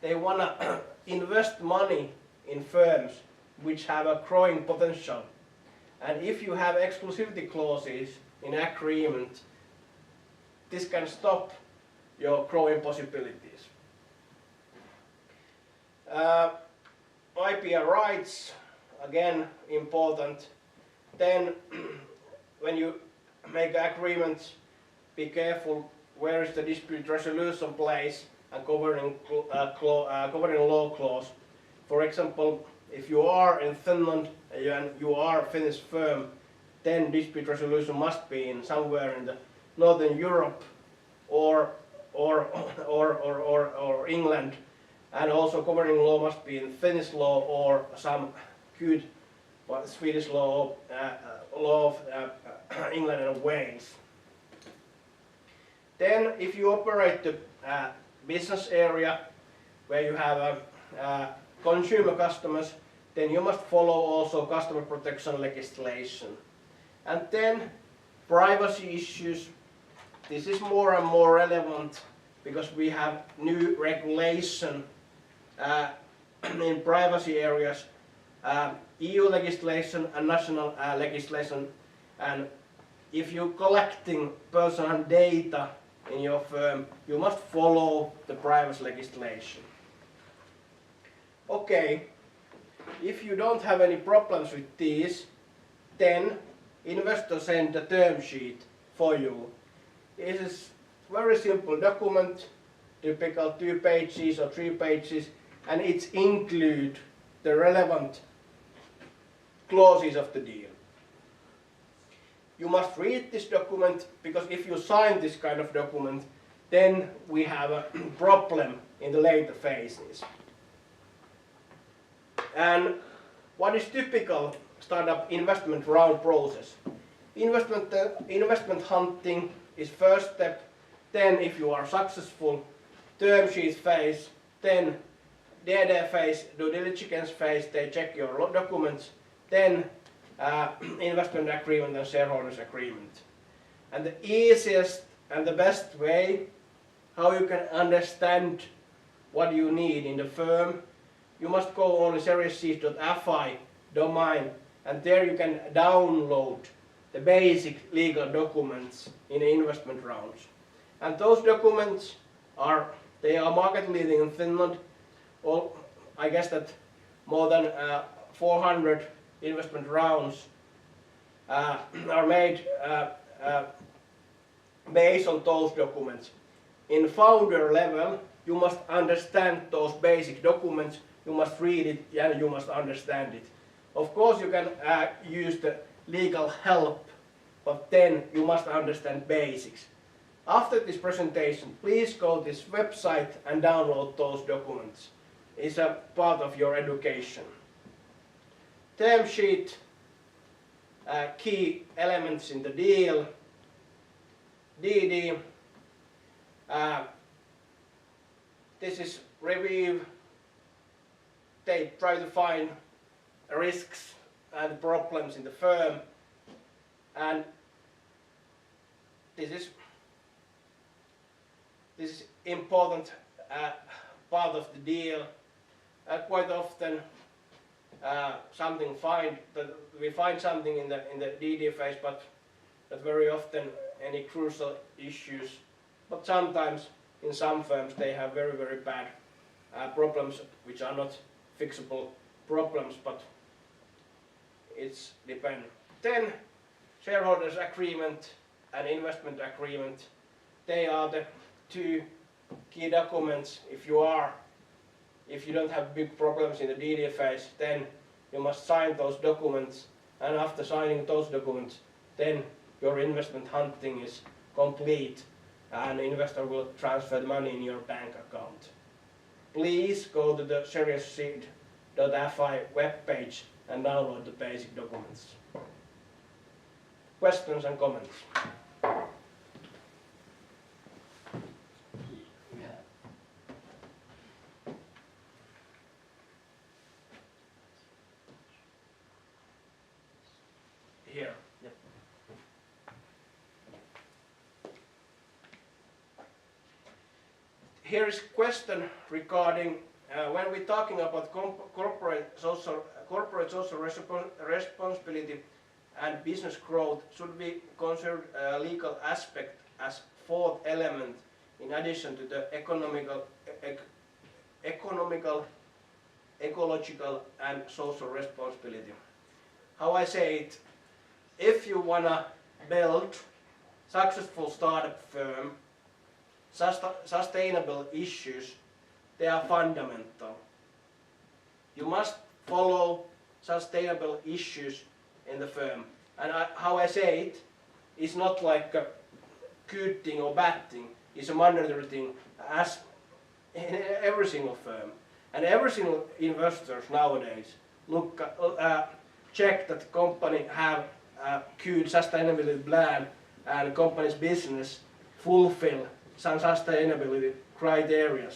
they want to invest money in firms which have a growing potential. And if you have exclusivity clauses in agreement, this can stop your growing possibilities. IPR rights, again important. Then when you make agreements, be careful where is the dispute resolution place and governing law clause. For example, if you are in Finland and you are a Finnish firm, then dispute resolution must be in somewhere in the Northern Europe or England, and also governing law must be in Finnish law or some good Swedish law, law of England and Wales. Then, if you operate the business area where you have consumer customers, then you must follow also customer protection legislation. And then privacy issues. This is more and more relevant because we have new regulation in privacy areas, EU legislation and national legislation. And if you're collecting personal data in your firm, you must follow the privacy legislation. Okay, if you don't have any problems with these, then investor send a term sheet for you. It is very simple document, typical 2 pages or 3 pages, and it includes the relevant clauses of the deal. You must read this document, because if you sign this kind of document, then we have a problem in the later phases. And what is typical startup investment round process? Investment hunting is first step. Then, if you are successful, term sheet phase, then ERDF phase, due diligence phase, they check your documents, then investment agreement and shareholders agreement. And the easiest and the best way how you can understand what you need in the firm, you must go on seriesc.fi domain, and there you can download the basic legal documents in investment rounds. And those documents are market leading in Finland. Well, I guess that more than 400 investment rounds are made based on those documents. In founder level, you must understand those basic documents, you must read it, and you must understand it. Of course, you can use the legal help, but then you must understand basics. After this presentation, please go to this website and download those documents. It's a part of your education. Term sheet, key elements in the deal, DD. This is review. They try to find risks and problems in the firm, and this is important part of the deal. Quite often we find something in the DD phase, but not very often any crucial issues. But sometimes in some firms they have very, very bad problems which are not fixable problems, but it's depend. Then shareholders agreement and investment agreement, they are the 2 key documents. If you don't have big problems in the DD phase, then you must sign those documents, and after signing those documents, then your investment hunting is complete and the investor will transfer the money in your bank account. Please go to the seriesc.fi webpage and download the basic documents. Questions and comments? Here. Yep. Here is a question regarding when we're talking about corporate social responsibility and business growth, should we consider legal aspect as 4th element in addition to the economical, ecological and social responsibility? How I say it, if you wanna build successful startup firm, sustainable issues, they are fundamental. You must follow sustainable issues in the firm. And how I say it is not like a good thing or bad thing. It's a mandatory thing as in every single firm. And every single investors nowadays check that the company have a good sustainability plan and company's business fulfill some sustainability criteria.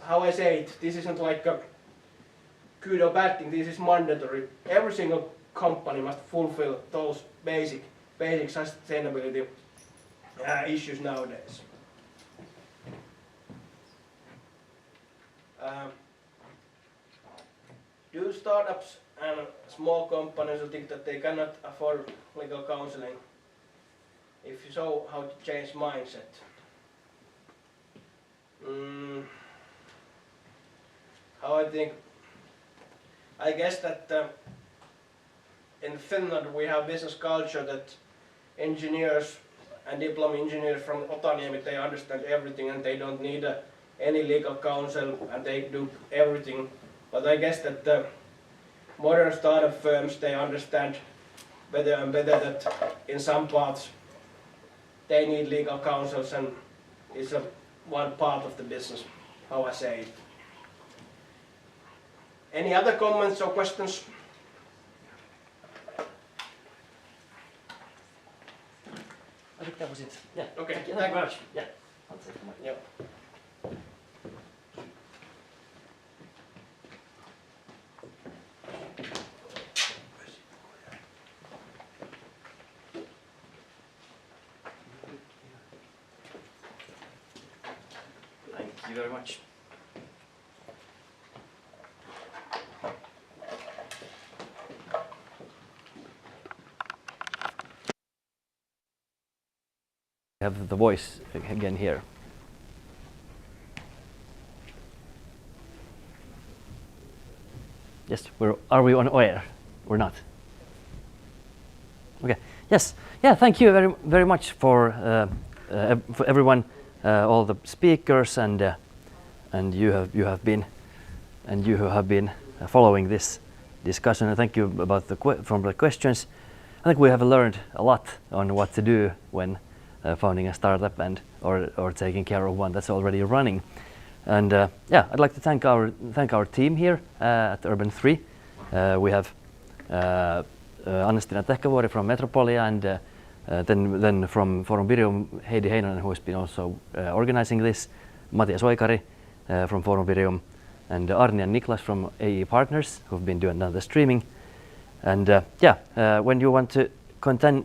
How I say it, this isn't like a good or bad thing, this is mandatory. Every single company must fulfill those basic sustainability issues nowadays. Do startups and small companies who think that they cannot afford legal counseling? If so, how to change mindset? How I think? I guess that in Finland we have business culture that engineers and diploma engineers from Otaniemi, they understand everything and they don't need any legal counsel and they do everything. But I guess that the modern startup firms, they understand better and better that in some parts they need legal counsels and it's one part of the business, how I say it. Any other comments or questions? I think that was it. Yeah. Okay, Thank you very much. Yeah. I'll take the mic. Yep. Thank you very much. I have the voice again here. Yes, are we on air or not? Okay. Yes. Yeah. Thank you very much for everyone, all the speakers, and you have been following this discussion. And thank you about from the questions. I think we have learned a lot on what to do when founding a startup or taking care of one that's already running. And yeah, I'd like to thank our team here at Urban 3. We have Anna-Stina Tehkävuori from Metropolia, and then from Forum Virium, Heidi Heinonen, who has been also organizing this, Matias Oikari from Forum Virium, and Arni and Niklas from AE Partners, who've been doing the streaming. And yeah, when you want to continue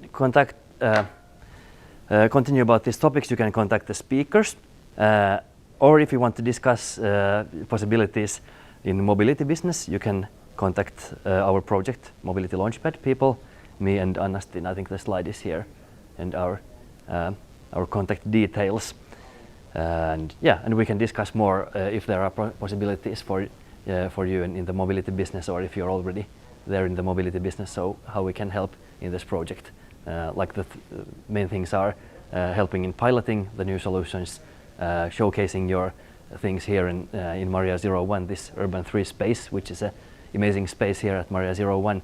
about these topics, you can contact the speakers, or if you want to discuss possibilities in mobility business, you can contact our project Mobility Launchpad people, me and Anna-Stina. I think the slide is here, and our contact details. And yeah, and we can discuss more if there are possibilities for you in the mobility business, or if you're already there in the mobility business, so how we can help in this project. Like the main things are helping in piloting the new solutions, showcasing your things here in Maria 01, this Urban 3 space, which is an amazing space here at Maria 01,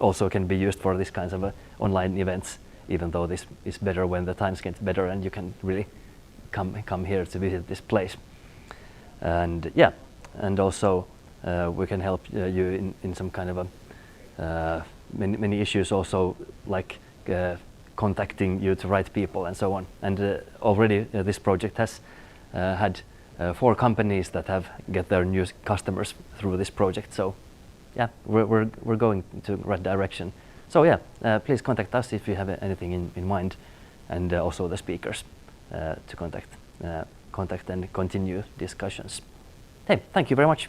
also can be used for this kinds of online events, even though this is better when the times get better and you can really come here to visit this place. And yeah, and also we can help you in some kind of many issues also, like contacting you to right people and so on. And already this project has had 4 companies that have get their new customers through this project. So yeah, we're going to the right direction. So yeah, please contact us if you have anything in mind, and also the speakers to contact and continue discussions. Hey, thank you very much.